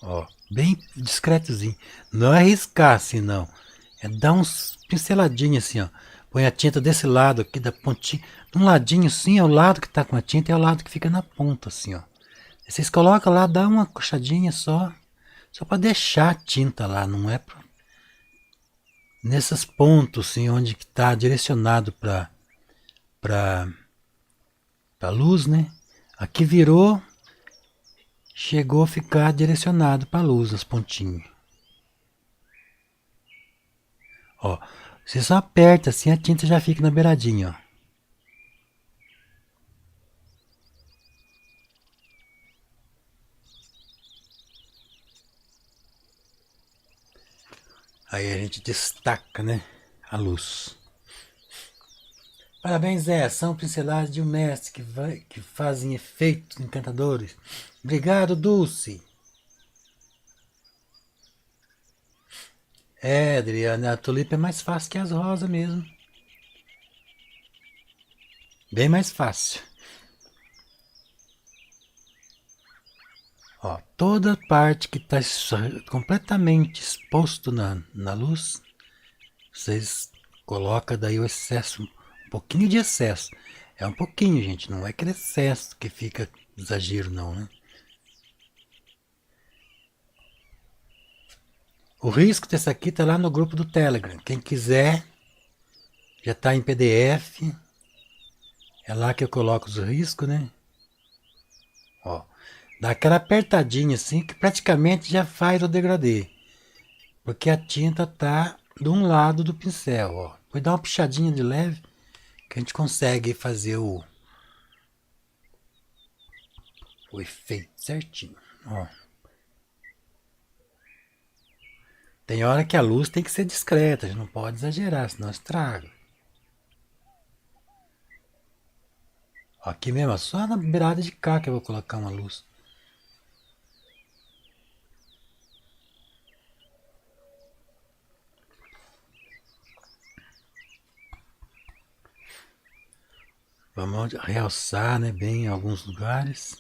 Ó, bem discretozinho. Não é riscar assim, não. É dar uns pinceladinhos assim, ó. Põe a tinta desse lado aqui, da pontinha. De um ladinho assim, é o lado que tá com a tinta e é o lado que fica na ponta, assim, ó. E vocês colocam lá, dá uma coxadinha só. Só pra deixar a tinta lá, não é pra... Nesses pontos, assim, onde que tá direcionado pra luz, né? Aqui virou chegou a ficar direcionado para a luz, as pontinhas. Ó, você só aperta assim, a tinta já fica na beiradinha, ó. Aí a gente destaca, né, a luz. Parabéns, Zé. São pinceladas de um mestre que fazem efeitos encantadores. Obrigado, Dulce. É, Adriana, a tulipa é mais fácil que as rosas mesmo. Bem mais fácil. Ó, toda parte que está completamente exposto na luz, vocês colocam daí o excesso, um pouquinho de excesso. É um pouquinho, gente, não é aquele excesso que fica exagero não, né? O risco desse aqui tá lá no grupo do Telegram. Quem quiser, já tá em PDF. É lá que eu coloco os riscos, né? Ó, dá aquela apertadinha assim que praticamente já faz o degradê. Porque a tinta tá de um lado do pincel, ó. Depois dá uma puxadinha de leve que a gente consegue fazer o efeito certinho, ó. Tem hora que a luz tem que ser discreta, a gente não pode exagerar, senão estraga. Aqui mesmo, só na beirada de cá que eu vou colocar uma luz. Vamos realçar, né, bem em alguns lugares.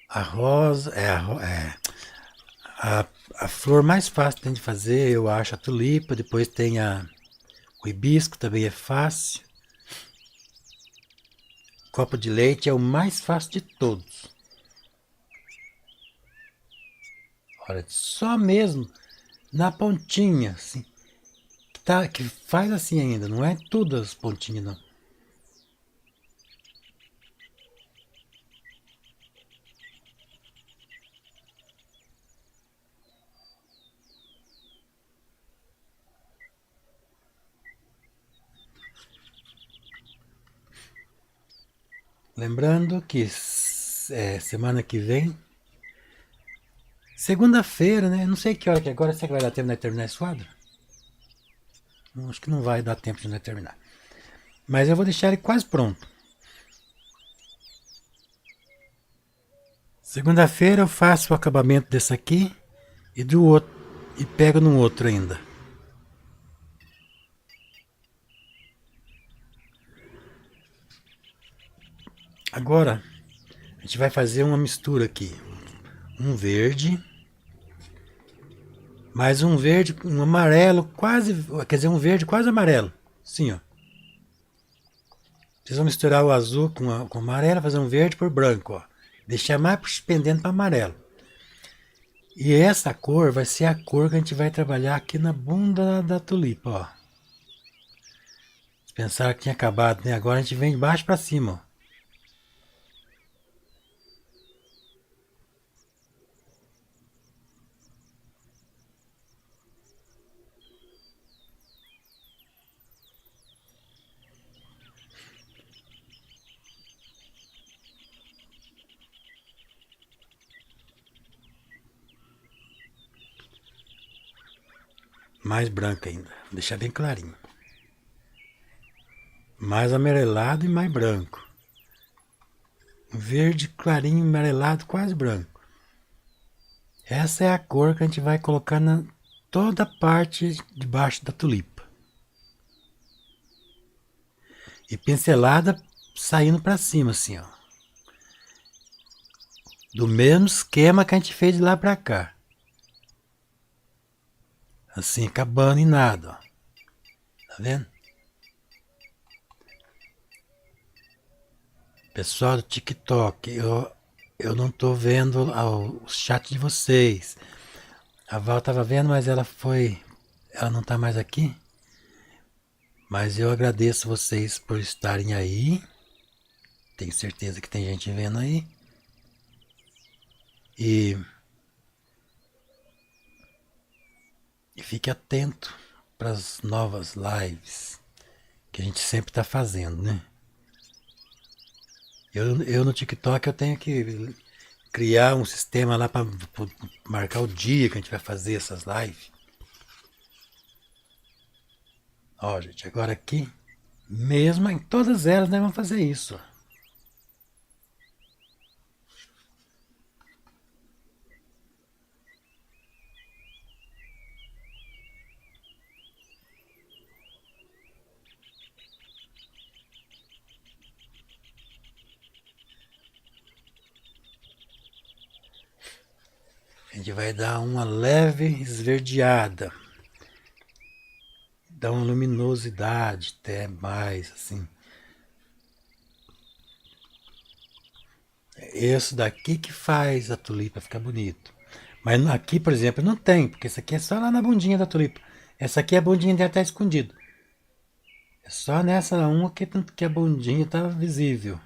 A rosa a flor mais fácil de fazer, eu acho, a tulipa. Depois tem o hibisco, também é fácil. Copo de leite é o mais fácil de todos. Olha, só mesmo na pontinha, assim, que faz assim ainda, não é tudo as pontinhas não. Lembrando que semana que vem, segunda-feira, né? Não sei que hora que agora, será que vai dar tempo de terminar esse quadro? Acho que não vai dar tempo de terminar. Mas eu vou deixar ele quase pronto. Segunda-feira eu faço o acabamento desse aqui e do outro e pego no outro ainda. Agora a gente vai fazer uma mistura aqui. Um verde, mais um verde, um amarelo quase, quer dizer, um verde quase amarelo. Sim, ó. Vocês vão misturar o azul com o amarelo, fazer um verde por branco, ó. Deixar mais pendendo para amarelo. E essa cor vai ser a cor que a gente vai trabalhar aqui na bunda da tulipa, ó. Pensaram que tinha acabado, né? Agora a gente vem de baixo para cima, ó. Mais branca ainda, vou deixar bem clarinho. Mais amarelado e mais branco. Verde clarinho, amarelado, quase branco. Essa é a cor que a gente vai colocar na toda a parte de baixo da tulipa. E pincelada saindo para cima assim, ó. Do mesmo esquema que a gente fez de lá para cá. Assim, acabando em nada, ó. Tá vendo? Pessoal do TikTok, eu não tô vendo o chat de vocês. A Val tava vendo, mas ela não tá mais aqui. Mas eu agradeço vocês por estarem aí. Tenho certeza que tem gente vendo aí. E fique atento para as novas lives que a gente sempre está fazendo, né? Eu no TikTok eu tenho que criar um sistema lá para marcar o dia que a gente vai fazer essas lives. Ó, gente, agora aqui, mesmo em todas elas, nós vamos fazer isso. A gente vai dar uma leve esverdeada. Dar uma luminosidade até mais, assim. Esse daqui que faz a tulipa ficar bonito. Mas aqui, por exemplo, não tem, porque essa aqui é só lá na bundinha da tulipa. Essa aqui é a bundinha dela tá escondido. É só nessa uma que a bundinha tá visível.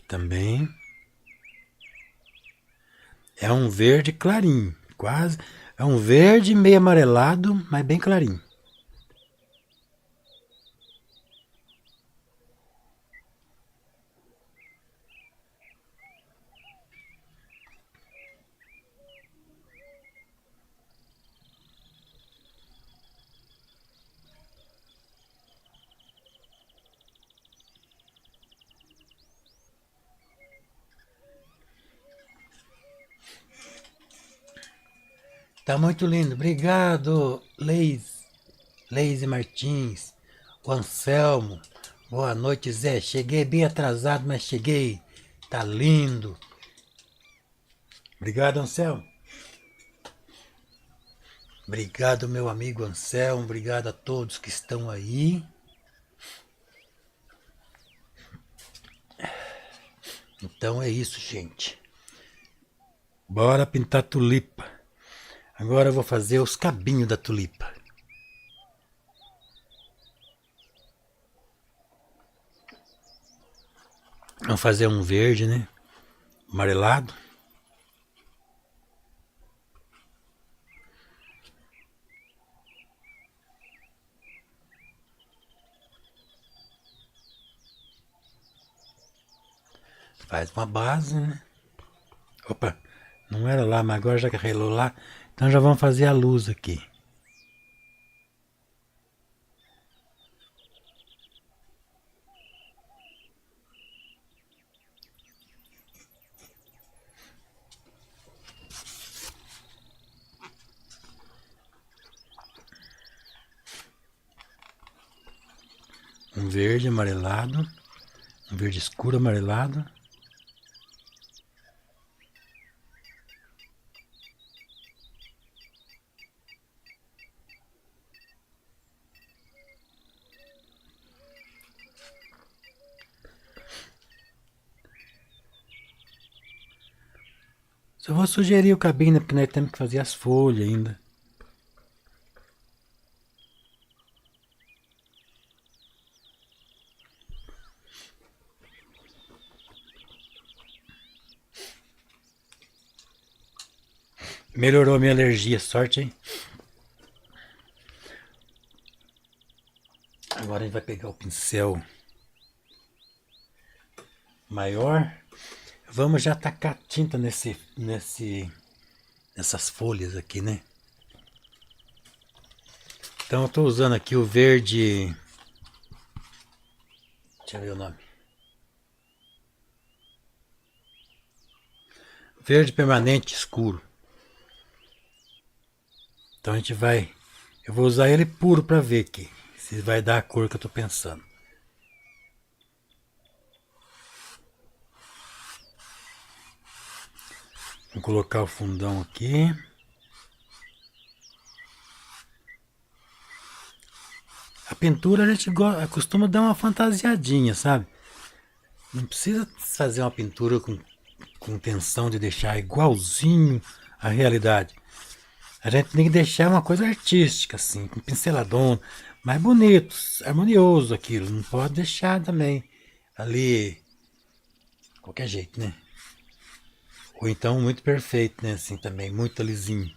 Também é um verde clarinho, quase. É um verde meio amarelado, mas bem clarinho. Tá muito lindo. Obrigado, Leise Martins, o Anselmo. Boa noite, Zé. Cheguei bem atrasado, mas cheguei. Tá lindo. Obrigado, Anselmo. Obrigado, meu amigo Anselmo. Obrigado a todos que estão aí. Então é isso, gente. Bora pintar tulipa. Agora eu vou fazer os cabinhos da tulipa. Vamos fazer um verde, né? Amarelado. Faz uma base, né? Opa, não era lá, mas agora já carregou lá. Então já vamos fazer a luz aqui. Um verde amarelado. Um verde escuro amarelado. Só vou sugerir o cabinho, porque nós temos que fazer as folhas ainda. Melhorou a minha alergia, sorte, hein? Agora a gente vai pegar o pincel maior. Vamos já tacar tinta nessas folhas aqui, né? Então eu estou usando aqui o verde. Deixa eu ver o nome. Verde permanente escuro. Então eu vou usar ele puro para ver aqui, se vai dar a cor que eu tô pensando. Vou colocar o fundão aqui. A pintura a gente costuma dar uma fantasiadinha, sabe? Não precisa fazer uma pintura com intenção de deixar igualzinho à realidade. A gente tem que deixar uma coisa artística, assim, com pinceladão, mais bonito, harmonioso aquilo. Não pode deixar também ali qualquer jeito, né? Ou então muito perfeito, né? Assim também, muito lisinho.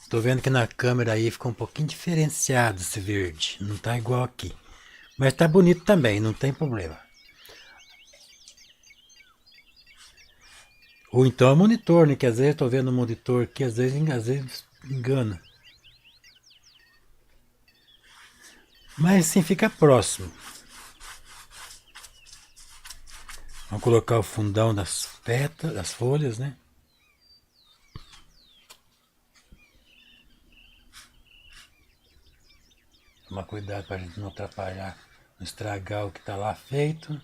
Tô vendo que na câmera aí ficou um pouquinho diferenciado esse verde. Não tá igual aqui. Mas tá bonito também, não tem problema. Ou então é o monitor, né? Que às vezes eu tô vendo o monitor aqui, às vezes engana. Mas sim, fica próximo. Vamos colocar o fundão das pétalas, das folhas, né? Tomar cuidado para a gente não atrapalhar, não estragar o que está lá feito.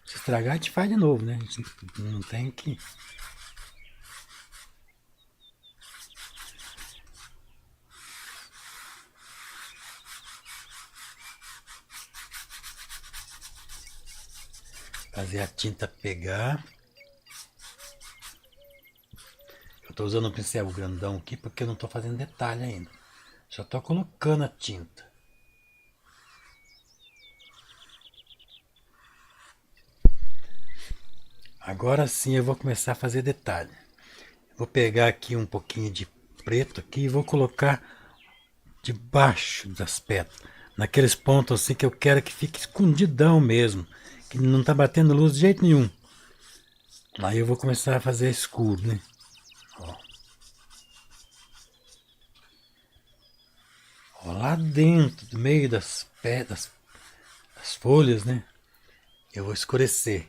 Se estragar, a gente faz de novo, né? A gente não tem que... fazer a tinta pegar. Eu estou usando um pincel grandão aqui porque eu não estou fazendo detalhe ainda. Só estou colocando a tinta. Agora sim eu vou começar a fazer detalhe. Vou pegar aqui um pouquinho de preto aqui e vou colocar debaixo das pétalas. Naqueles pontos assim que eu quero que fique escondidão mesmo. Que não está batendo luz de jeito nenhum. Aí eu vou começar a fazer escuro, né? Ó. Ó, lá dentro, do meio das pedras, das folhas, né? Eu vou escurecer.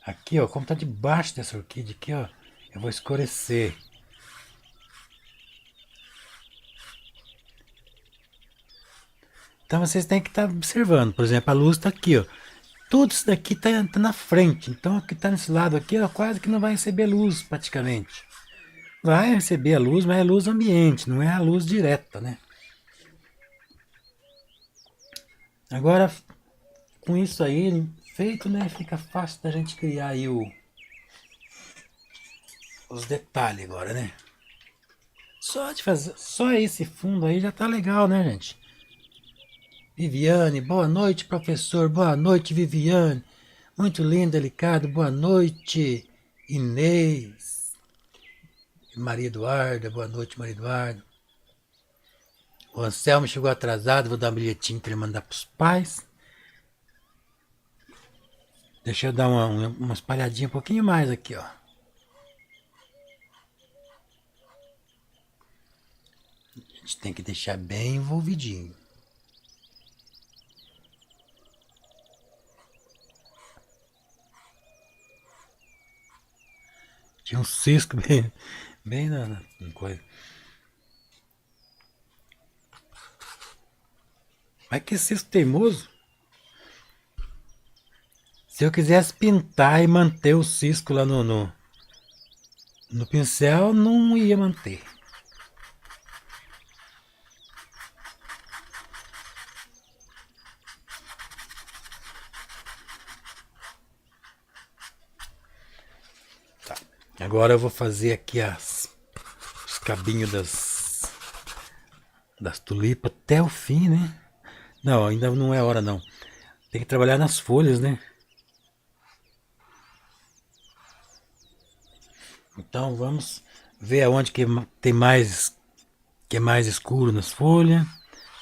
Aqui, ó, como tá debaixo dessa orquídea aqui, ó, eu vou escurecer. Então vocês têm que estar observando. Por exemplo, a luz está aqui, ó. Tudo isso daqui tá na frente. Então o que está nesse lado aqui, ó, quase que não vai receber luz praticamente. Vai receber a luz, mas é luz ambiente, não é a luz direta, né? Agora, com isso aí feito, né, fica fácil da gente criar aí os detalhes agora, né? Só de fazer, só esse fundo aí já tá legal, né, gente? Viviane, boa noite, professor. Boa noite, Viviane. Muito lindo, delicado. Boa noite, Inês. Maria Eduarda, boa noite, Maria Eduarda. O Anselmo chegou atrasado, vou dar um bilhetinho para ele mandar para os pais. Deixa eu dar uma espalhadinha um pouquinho mais aqui, ó. A gente tem que deixar bem envolvidinho. Tinha um cisco bem na coisa. Mas que cisco teimoso. Se eu quisesse pintar e manter o cisco lá no pincel, não ia manter. Tá. Agora eu vou fazer aqui os cabinhos das tulipas até o fim, né? Não, ainda não é hora não. Tem que trabalhar nas folhas, né? Então vamos ver aonde que tem mais, que é mais escuro nas folhas,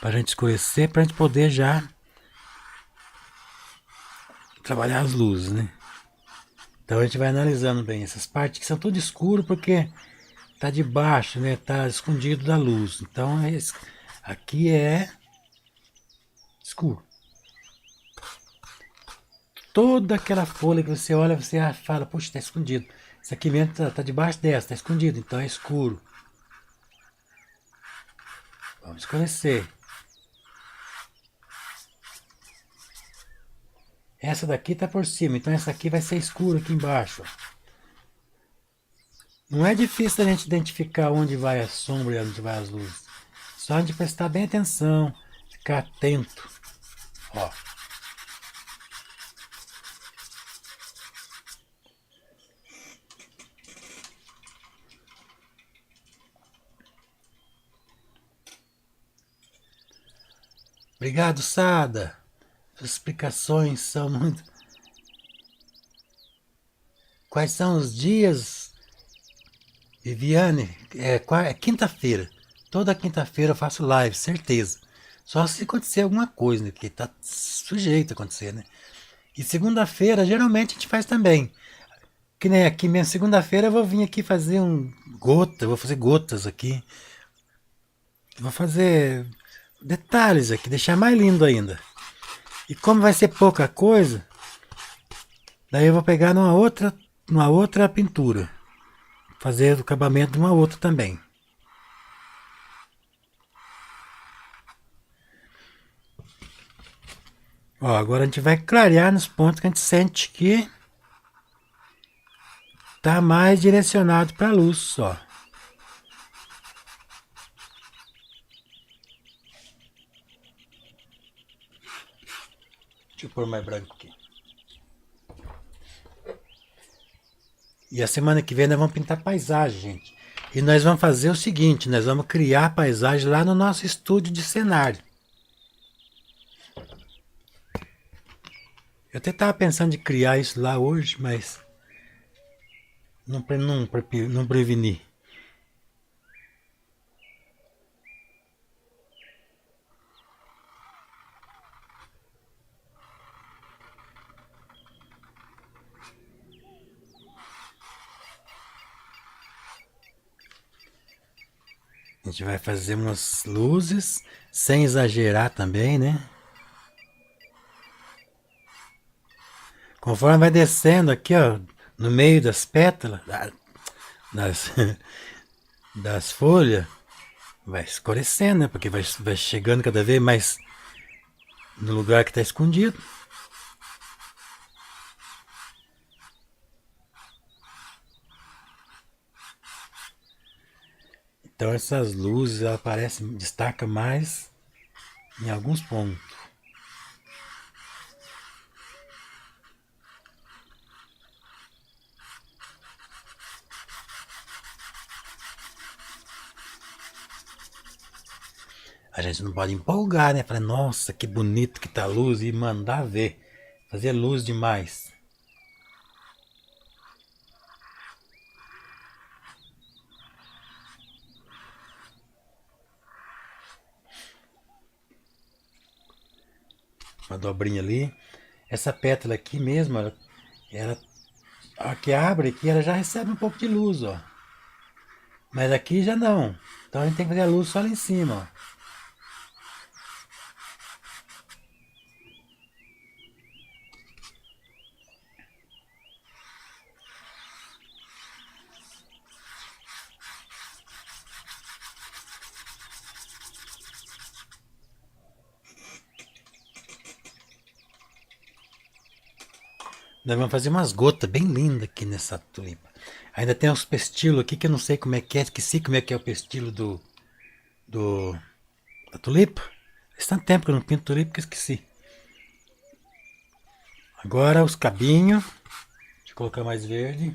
para a gente escurecer, para a gente poder já trabalhar as luzes, né? Então a gente vai analisando bem essas partes que são tudo escuro porque tá debaixo, né? Tá escondido da luz. Então aqui é escuro. toda aquela folha que você olha, você fala, puxa, está escondido. Isso aqui mesmo tá debaixo dessa, está escondido, então é escuro. Vamos escurecer. Essa daqui tá por cima, então essa aqui vai ser escura aqui embaixo. Não é difícil a gente identificar onde vai a sombra e onde vai as luzes. Só a gente prestar bem atenção, ficar atento. Ó. Obrigado, Sada. Suas explicações são muito. Quais são os dias, Viviane? É quinta-feira. Toda quinta-feira eu faço live, certeza. Só se acontecer alguma coisa, né? Porque tá sujeito a acontecer, né? E segunda-feira, geralmente a gente faz também. Que nem aqui mesmo, segunda-feira eu vou vir aqui fazer vou fazer gotas aqui. Vou fazer detalhes aqui, deixar mais lindo ainda. E como vai ser pouca coisa, daí eu vou pegar numa outra pintura. Fazer o acabamento de uma outra também. Ó, agora a gente vai clarear nos pontos que a gente sente que tá mais direcionado para a luz, ó. Deixa eu pôr mais branco aqui. E a semana que vem nós vamos pintar paisagem, gente. E nós vamos fazer o seguinte, nós vamos criar paisagem lá no nosso estúdio de cenário. Eu até estava pensando de criar isso lá hoje, mas não preveni. A gente vai fazer umas luzes, sem exagerar também, né? Conforme vai descendo aqui, ó, no meio das pétalas, das, das folhas, vai escurecendo, né? Porque vai chegando cada vez mais no lugar que está escondido. Então essas luzes aparecem, destaca mais em alguns pontos. A gente não pode empolgar, né? Falar, nossa, que bonito que tá a luz e mandar ver. Fazer luz demais. Uma dobrinha ali. Essa pétala aqui mesmo, ela a que abre aqui, ela já recebe um pouco de luz, ó. Mas aqui já não. Então a gente tem que fazer a luz só lá em cima, ó. Nós vamos fazer umas gotas bem lindas aqui nessa tulipa. Ainda tem uns pestilos aqui que eu não sei como é que é, esqueci como é que é o pestilo do da tulipa. Faz tanto tempo que eu não pinto tulipa que eu esqueci. Agora os cabinhos. Deixa eu colocar mais verde.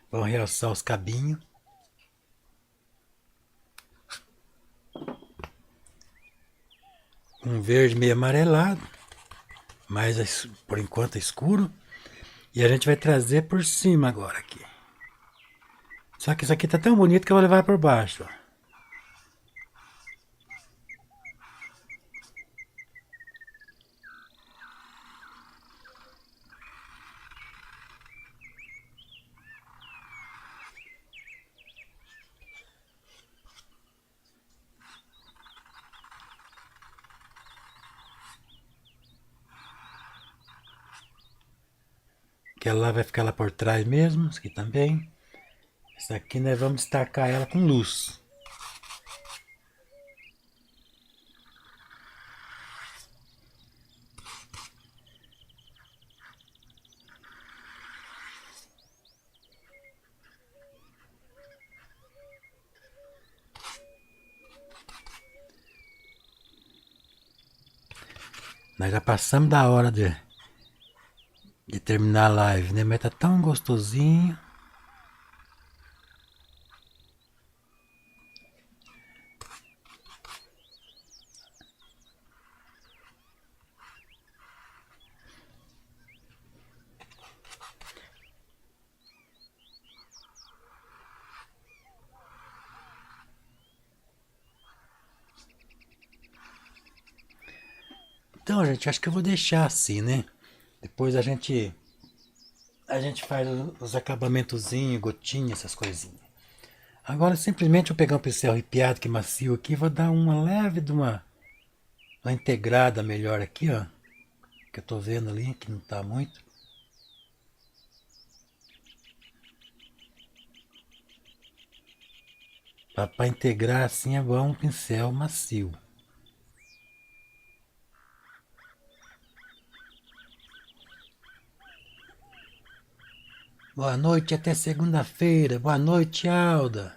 Vamos realçar os cabinhos. Um verde meio amarelado. Mas por enquanto é escuro. E a gente vai trazer por cima agora aqui. Só que isso aqui tá tão bonito que eu vou levar por baixo, ó. Aquela lá vai ficar lá por trás mesmo, isso aqui também. Essa aqui nós vamos destacar ela com luz. Nós já passamos da hora de terminar a live, né? Mas tá tão gostosinho. Então, gente, acho que eu vou deixar assim, né? Depois a gente faz os acabamentozinhos, gotinhas, essas coisinhas. Agora, simplesmente eu pegar um pincel arrepiado que macio aqui, vou dar uma leve de uma integrada melhor aqui, ó. Que eu tô vendo ali, que não tá muito. Para integrar assim é bom um pincel macio. Boa noite, até segunda-feira. Boa noite, Alda.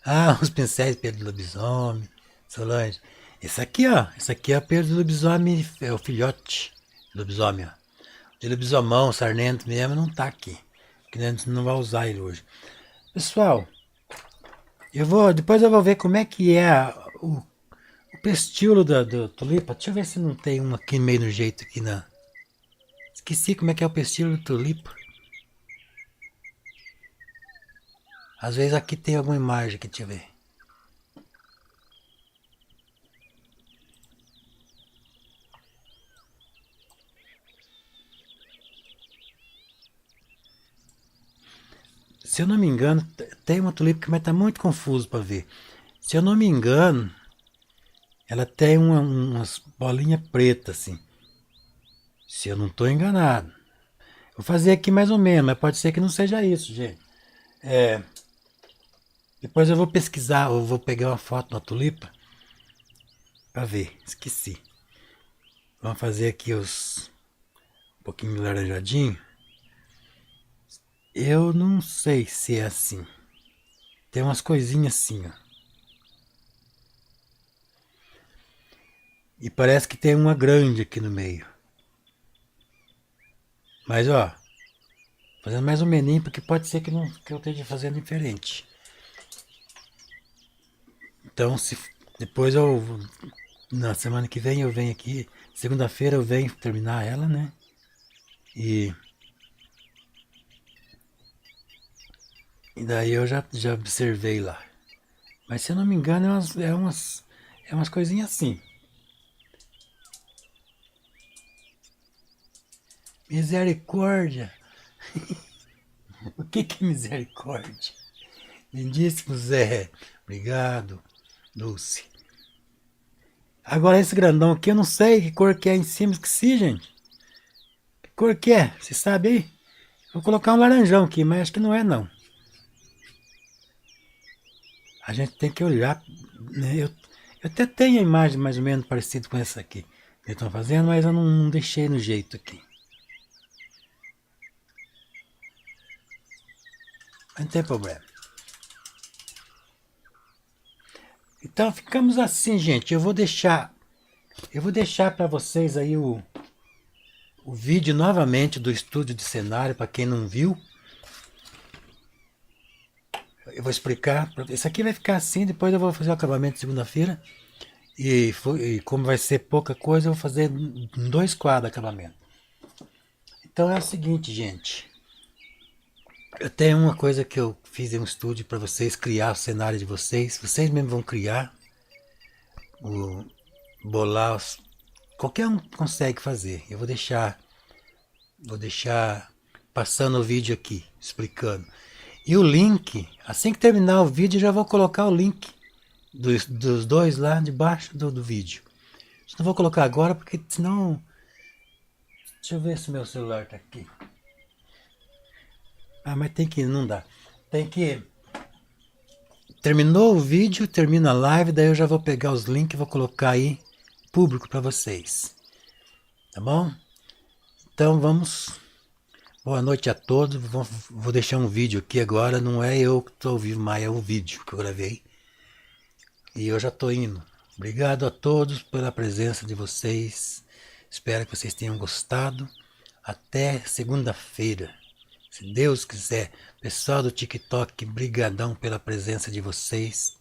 Ah, os pincéis Pedro Lobisomem, Solange. Esse aqui, ó. Esse aqui é o Pedro Lobisomem, é o filhote do lobisomem, ó. De lobisomão, sarnento mesmo, não tá aqui. Porque a gente não vai usar ele hoje. Pessoal, depois eu vou ver como é que é o pestíolo do tulipa. Deixa eu ver se não tem um aqui meio no jeito aqui na... Esqueci como é que é o pestíolo do tulipa. Às vezes aqui tem alguma imagem aqui, deixa eu ver. Se eu não me engano, tem uma tulipa que está muito confuso para ver. Se eu não me engano, ela tem umas bolinhas pretas assim. Se eu não estou enganado. Vou fazer aqui mais ou menos, mas pode ser que não seja isso, gente. Depois eu vou pesquisar, eu vou pegar uma foto da tulipa para ver. Esqueci. Vamos fazer aqui um pouquinho laranjadinho. Eu não sei se é assim. Tem umas coisinhas assim, ó. E parece que tem uma grande aqui no meio. Mas ó, fazendo mais um meninho, porque pode ser que eu esteja fazendo diferente. Então, se depois na semana que vem eu venho aqui, segunda-feira eu venho terminar ela, né? E daí eu já observei lá. Mas se eu não me engano, é umas coisinhas assim. Misericórdia! O que é misericórdia? Lindíssimo Zé. Obrigado, Dulce. Agora esse grandão aqui, eu não sei que cor que é em cima, esqueci, gente. Que cor que é? Você sabe aí? Vou colocar um laranjão aqui, mas acho que não é não. A gente tem que olhar, né? Eu até tenho a imagem mais ou menos parecida com essa aqui que eles estão fazendo, mas eu não deixei no jeito aqui. Mas não tem problema. Então ficamos assim, gente. Eu vou deixar para vocês aí o vídeo novamente do estúdio de cenário, para quem não viu. Eu vou explicar. Esse aqui vai ficar assim, depois eu vou fazer o acabamento segunda-feira. E como vai ser pouca coisa, eu vou fazer em 2 quadros de acabamento. Então é o seguinte, gente. Eu tenho uma coisa que eu fiz em um estúdio para vocês criar o cenário de vocês. Vocês mesmos vão criar, bolar, qualquer um consegue fazer. Eu vou deixar passando o vídeo aqui, explicando. E o link, assim que terminar o vídeo, eu já vou colocar o link dos dois lá debaixo do vídeo. Não vou colocar agora porque senão Deixa eu ver se meu celular tá aqui. Ah, mas tem que. Não dá. Tem que. Terminou o vídeo, termina a live, daí eu já vou pegar os links e vou colocar aí público para vocês. Tá bom? Então vamos. Boa noite a todos. Vou deixar um vídeo aqui agora. Não é eu que estou ao vivo, mas é o vídeo que eu gravei. E eu já estou indo. Obrigado a todos pela presença de vocês. Espero que vocês tenham gostado. Até segunda-feira. Se Deus quiser. Pessoal do TikTok, brigadão pela presença de vocês.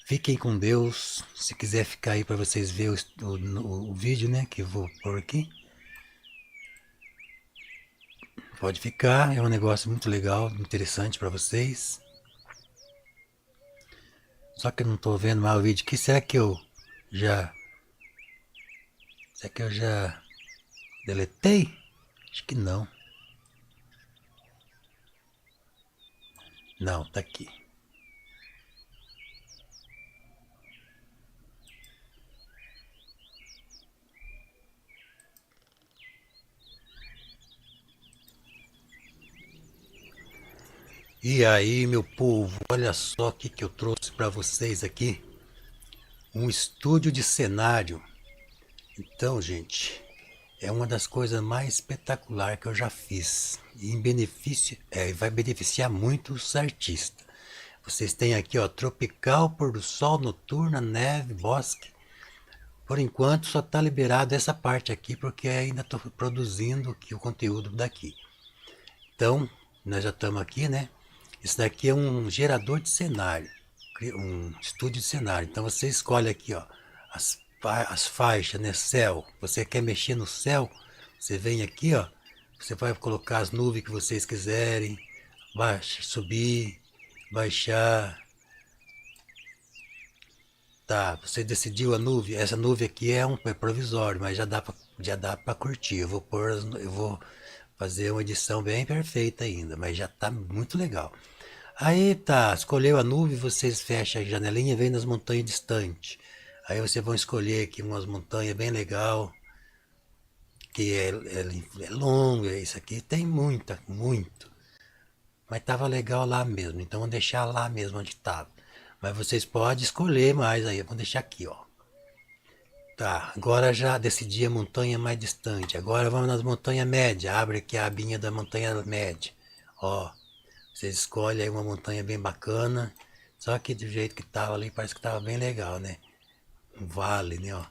Fiquem com Deus. Se quiser ficar aí para vocês verem o vídeo, né, que eu vou pôr aqui. Pode ficar, é um negócio muito legal, interessante para vocês. Só que eu não estou vendo mais o vídeo aqui. Será que eu já deletei? Acho que não. Não, tá aqui. E aí, meu povo, olha só o que eu trouxe para vocês aqui. Um estúdio de cenário. Então, gente, é uma das coisas mais espetaculares que eu já fiz. E vai beneficiar muito os artistas. Vocês têm aqui, ó, tropical, pôr do sol, noturna, neve, bosque. Por enquanto só está liberado essa parte aqui, porque ainda estou produzindo aqui o conteúdo daqui. Então, nós já estamos aqui, né? Isso daqui é um gerador de cenário, um estúdio de cenário. Então você escolhe aqui, ó, as faixas, né? Céu. Você quer mexer no céu? Você vem aqui, ó. Você vai colocar as nuvens que vocês quiserem, subir, baixar. Tá, você decidiu a nuvem. Essa nuvem aqui é provisório, mas já dá para curtir. Eu vou fazer uma edição bem perfeita ainda, mas já tá muito legal. Aí tá, escolheu a nuvem, vocês fecham a janelinha e vem nas montanhas distantes. Aí vocês vão escolher aqui umas montanhas bem legal, que é longa, isso aqui tem muito. Mas tava legal lá mesmo, então vou deixar lá mesmo onde tava. Mas vocês podem escolher mais aí, vou deixar aqui, ó. Tá, agora já decidi a montanha mais distante. Agora vamos nas montanhas médias. Abre aqui a abinha da montanha média. Ó, vocês escolhem aí uma montanha bem bacana. Só que do jeito que tava ali, parece que tava bem legal, né? Um vale, né, ó.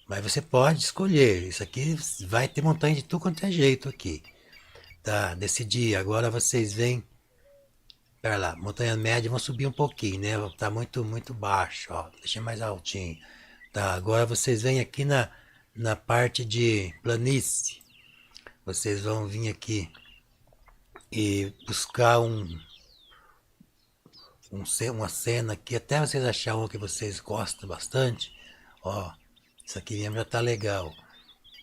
Mas você pode escolher. Isso aqui vai ter montanha de tudo quanto é jeito aqui. Tá, decidi. Agora vocês vêm. Pera lá, montanha média, vão subir um pouquinho, né? Tá muito baixo, ó. Deixa mais altinho. Tá, agora vocês vêm aqui na parte de planície. Vocês vão vir aqui e buscar uma cena aqui, até vocês acharem uma que vocês gostam bastante. Ó, isso aqui mesmo já tá legal.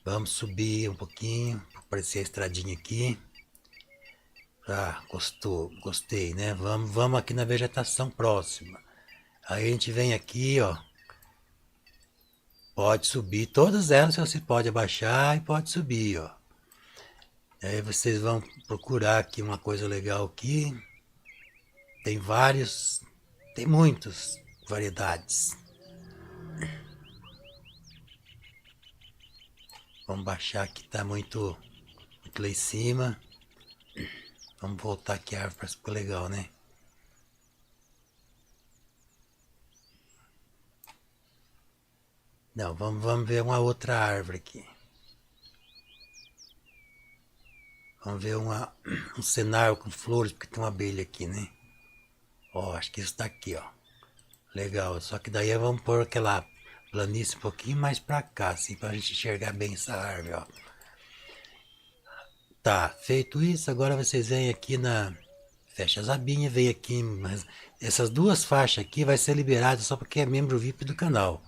Vamos subir um pouquinho, para aparecer a estradinha aqui. Ah, gostei, né? Vamos aqui na vegetação próxima. Aí a gente vem aqui, ó. Pode subir, todas elas você pode abaixar e pode subir, ó. Aí vocês vão procurar aqui uma coisa legal aqui. Tem muitas variedades. Vamos baixar aqui, tá muito lá em cima. Vamos voltar aqui a árvore para ficar legal, né? Não, vamos ver uma outra árvore aqui. Vamos ver um cenário com flores, porque tem uma abelha aqui, né? Ó, acho que isso tá aqui, ó. Legal, só que daí vamos pôr aquela planície um pouquinho mais pra cá, assim, pra gente enxergar bem essa árvore, ó. Tá, feito isso, agora vocês vêm aqui fecha as abinhas, vem aqui, mas essas duas faixas aqui vai ser liberada só porque é membro VIP do canal.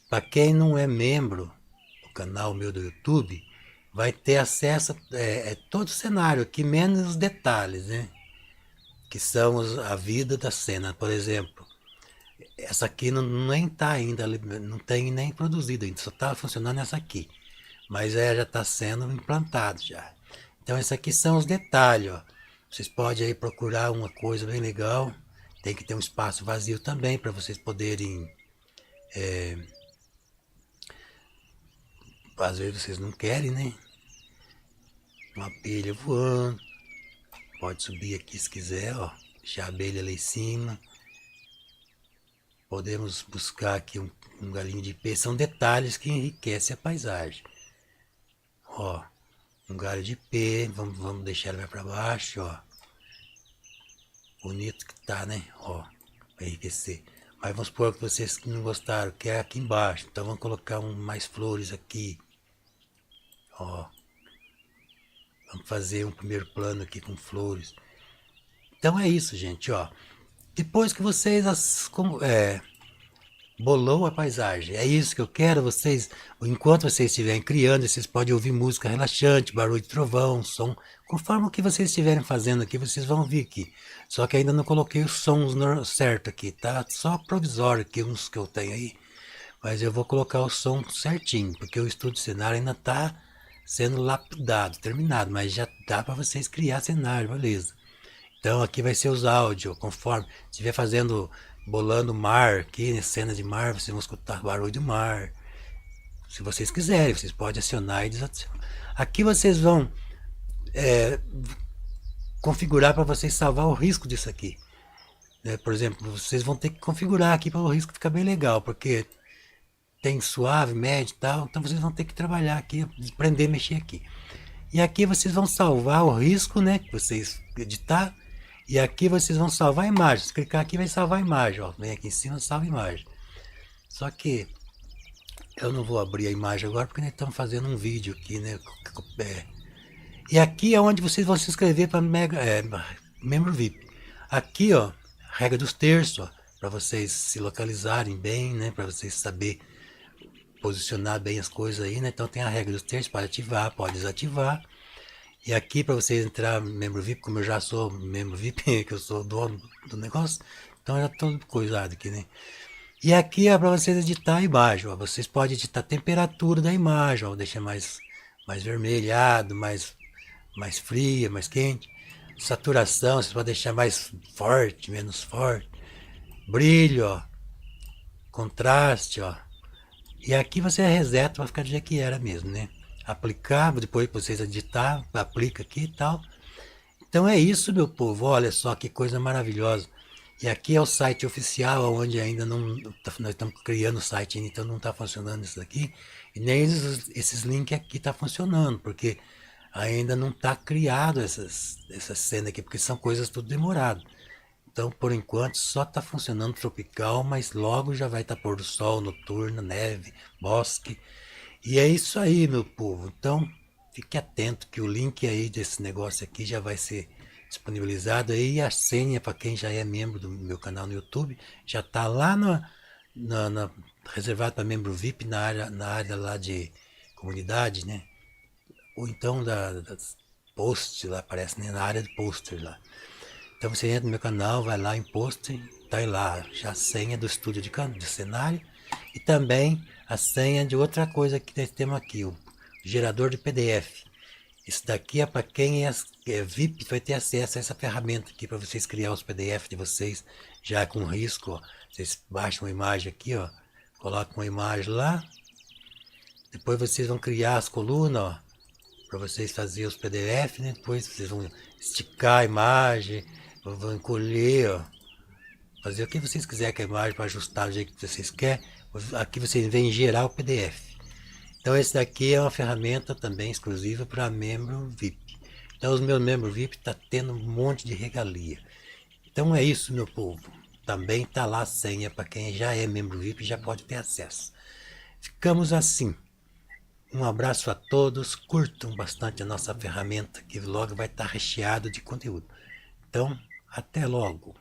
Para quem não é membro do canal meu do YouTube, vai ter acesso a todo o cenário aqui, menos os detalhes, né? Que são a vida da cena. Por exemplo, essa aqui nem tá ainda, não tem nem produzido ainda, só tá funcionando essa aqui. mas já está sendo implantado já. Então esses aqui são os detalhes, ó. Vocês podem aí procurar uma coisa bem legal. Tem que ter um espaço vazio também para vocês poderem. Às vezes vocês não querem, né? Uma abelha voando. Pode subir aqui se quiser, ó. Deixar a abelha lá em cima. Podemos buscar aqui um galinho de peixe. São detalhes que enriquecem a paisagem. Ó, um galho de peixe. Vamos deixar ele mais para baixo, ó. Bonito que tá, né? Ó, para enriquecer. Mas vamos supor que vocês que não gostaram, que é aqui embaixo. Então vamos colocar mais flores aqui. Ó. Vamos fazer um primeiro plano aqui com flores. Então é isso, gente, ó. Depois que vocês bolou a paisagem, é isso que eu quero. Vocês, enquanto vocês estiverem criando, vocês podem ouvir música relaxante, barulho de trovão, som, conforme o que vocês estiverem fazendo aqui, vocês vão ouvir aqui. Só que ainda não coloquei os sons certo aqui, tá? Só provisório aqui, uns que eu tenho aí. Mas eu vou colocar o som certinho, porque o estudo de cenário ainda tá sendo lapidado, terminado, mas já dá para vocês criar cenário, beleza? Então aqui vai ser os áudios, conforme estiver bolando mar aqui, né, cena de mar, vocês vão escutar barulho do mar. Se vocês quiserem, vocês podem acionar e desacionar. Aqui vocês vão configurar para vocês salvar o risco disso aqui. Por exemplo, vocês vão ter que configurar aqui para o risco ficar bem legal, porque tem suave, médio e tal, então vocês vão ter que trabalhar aqui, aprender a mexer aqui. E aqui vocês vão salvar o risco, né, que vocês editar, e aqui vocês vão salvar a imagem. Se clicar aqui vai salvar a imagem, ó, vem aqui em cima, salva a imagem. Só que eu não vou abrir a imagem agora, porque nós estamos fazendo um vídeo aqui, né, e aqui é onde vocês vão se inscrever para membro VIP. Aqui, ó, regra dos terços, ó, para vocês se localizarem bem, né, para vocês saber posicionar bem as coisas aí, né? Então tem a regra dos terços, pode ativar, pode desativar. E aqui para vocês entrar membro VIP, como eu já sou membro VIP, que eu sou dono do negócio, então já estou coisado aqui, né? E aqui é para vocês editar a imagem, ó. Vocês podem editar a temperatura da imagem, ó, deixar mais vermelhado, mais fria, mais quente. Saturação, vocês podem deixar mais forte, menos forte. Brilho, ó. Contraste, ó. E aqui você reseta para ficar do jeito que era mesmo, né? Aplicar, depois vocês editar, aplica aqui e tal. Então é isso, meu povo. Olha só que coisa maravilhosa. E aqui é o site oficial, onde ainda não... Nós estamos criando o site, então não está funcionando isso daqui. E nem esses links aqui tá funcionando, porque ainda não está criado essas cenas aqui, porque são coisas tudo demorado. Então, por enquanto, só está funcionando tropical, mas logo já vai estar pôr do sol, noturno, neve, bosque. E é isso aí, meu povo. Então, fique atento que o link aí desse negócio aqui já vai ser disponibilizado aí. E a senha, para quem já é membro do meu canal no YouTube, já está lá reservado para membro VIP na área lá de comunidade, né? Ou então das posts lá, aparece, né? Na área de posters lá. Então você entra no meu canal, vai lá em post, tá aí lá já a senha do estúdio de cenário e também a senha de outra coisa que nós temos aqui, o gerador de PDF. Isso daqui é para quem é VIP, vai ter acesso a essa ferramenta aqui para vocês criar os PDF de vocês já com risco, ó. Vocês baixam uma imagem aqui, ó, colocam uma imagem lá, depois vocês vão criar as colunas, ó, para vocês fazerem os PDF, né? Depois vocês vão esticar a imagem, vão encolher, ó, fazer o que vocês quiserem com a imagem para ajustar do jeito que vocês querem. Aqui vocês vêm gerar o PDF. Então esse daqui é uma ferramenta também exclusiva para membro VIP. Então os meus membros VIP tá tendo um monte de regalia. Então é isso, meu povo. Também tá lá a senha para quem já é membro VIP e já pode ter acesso. Ficamos assim. Um abraço a todos, curtam bastante a nossa ferramenta, que logo vai estar recheado de conteúdo. Então, até logo!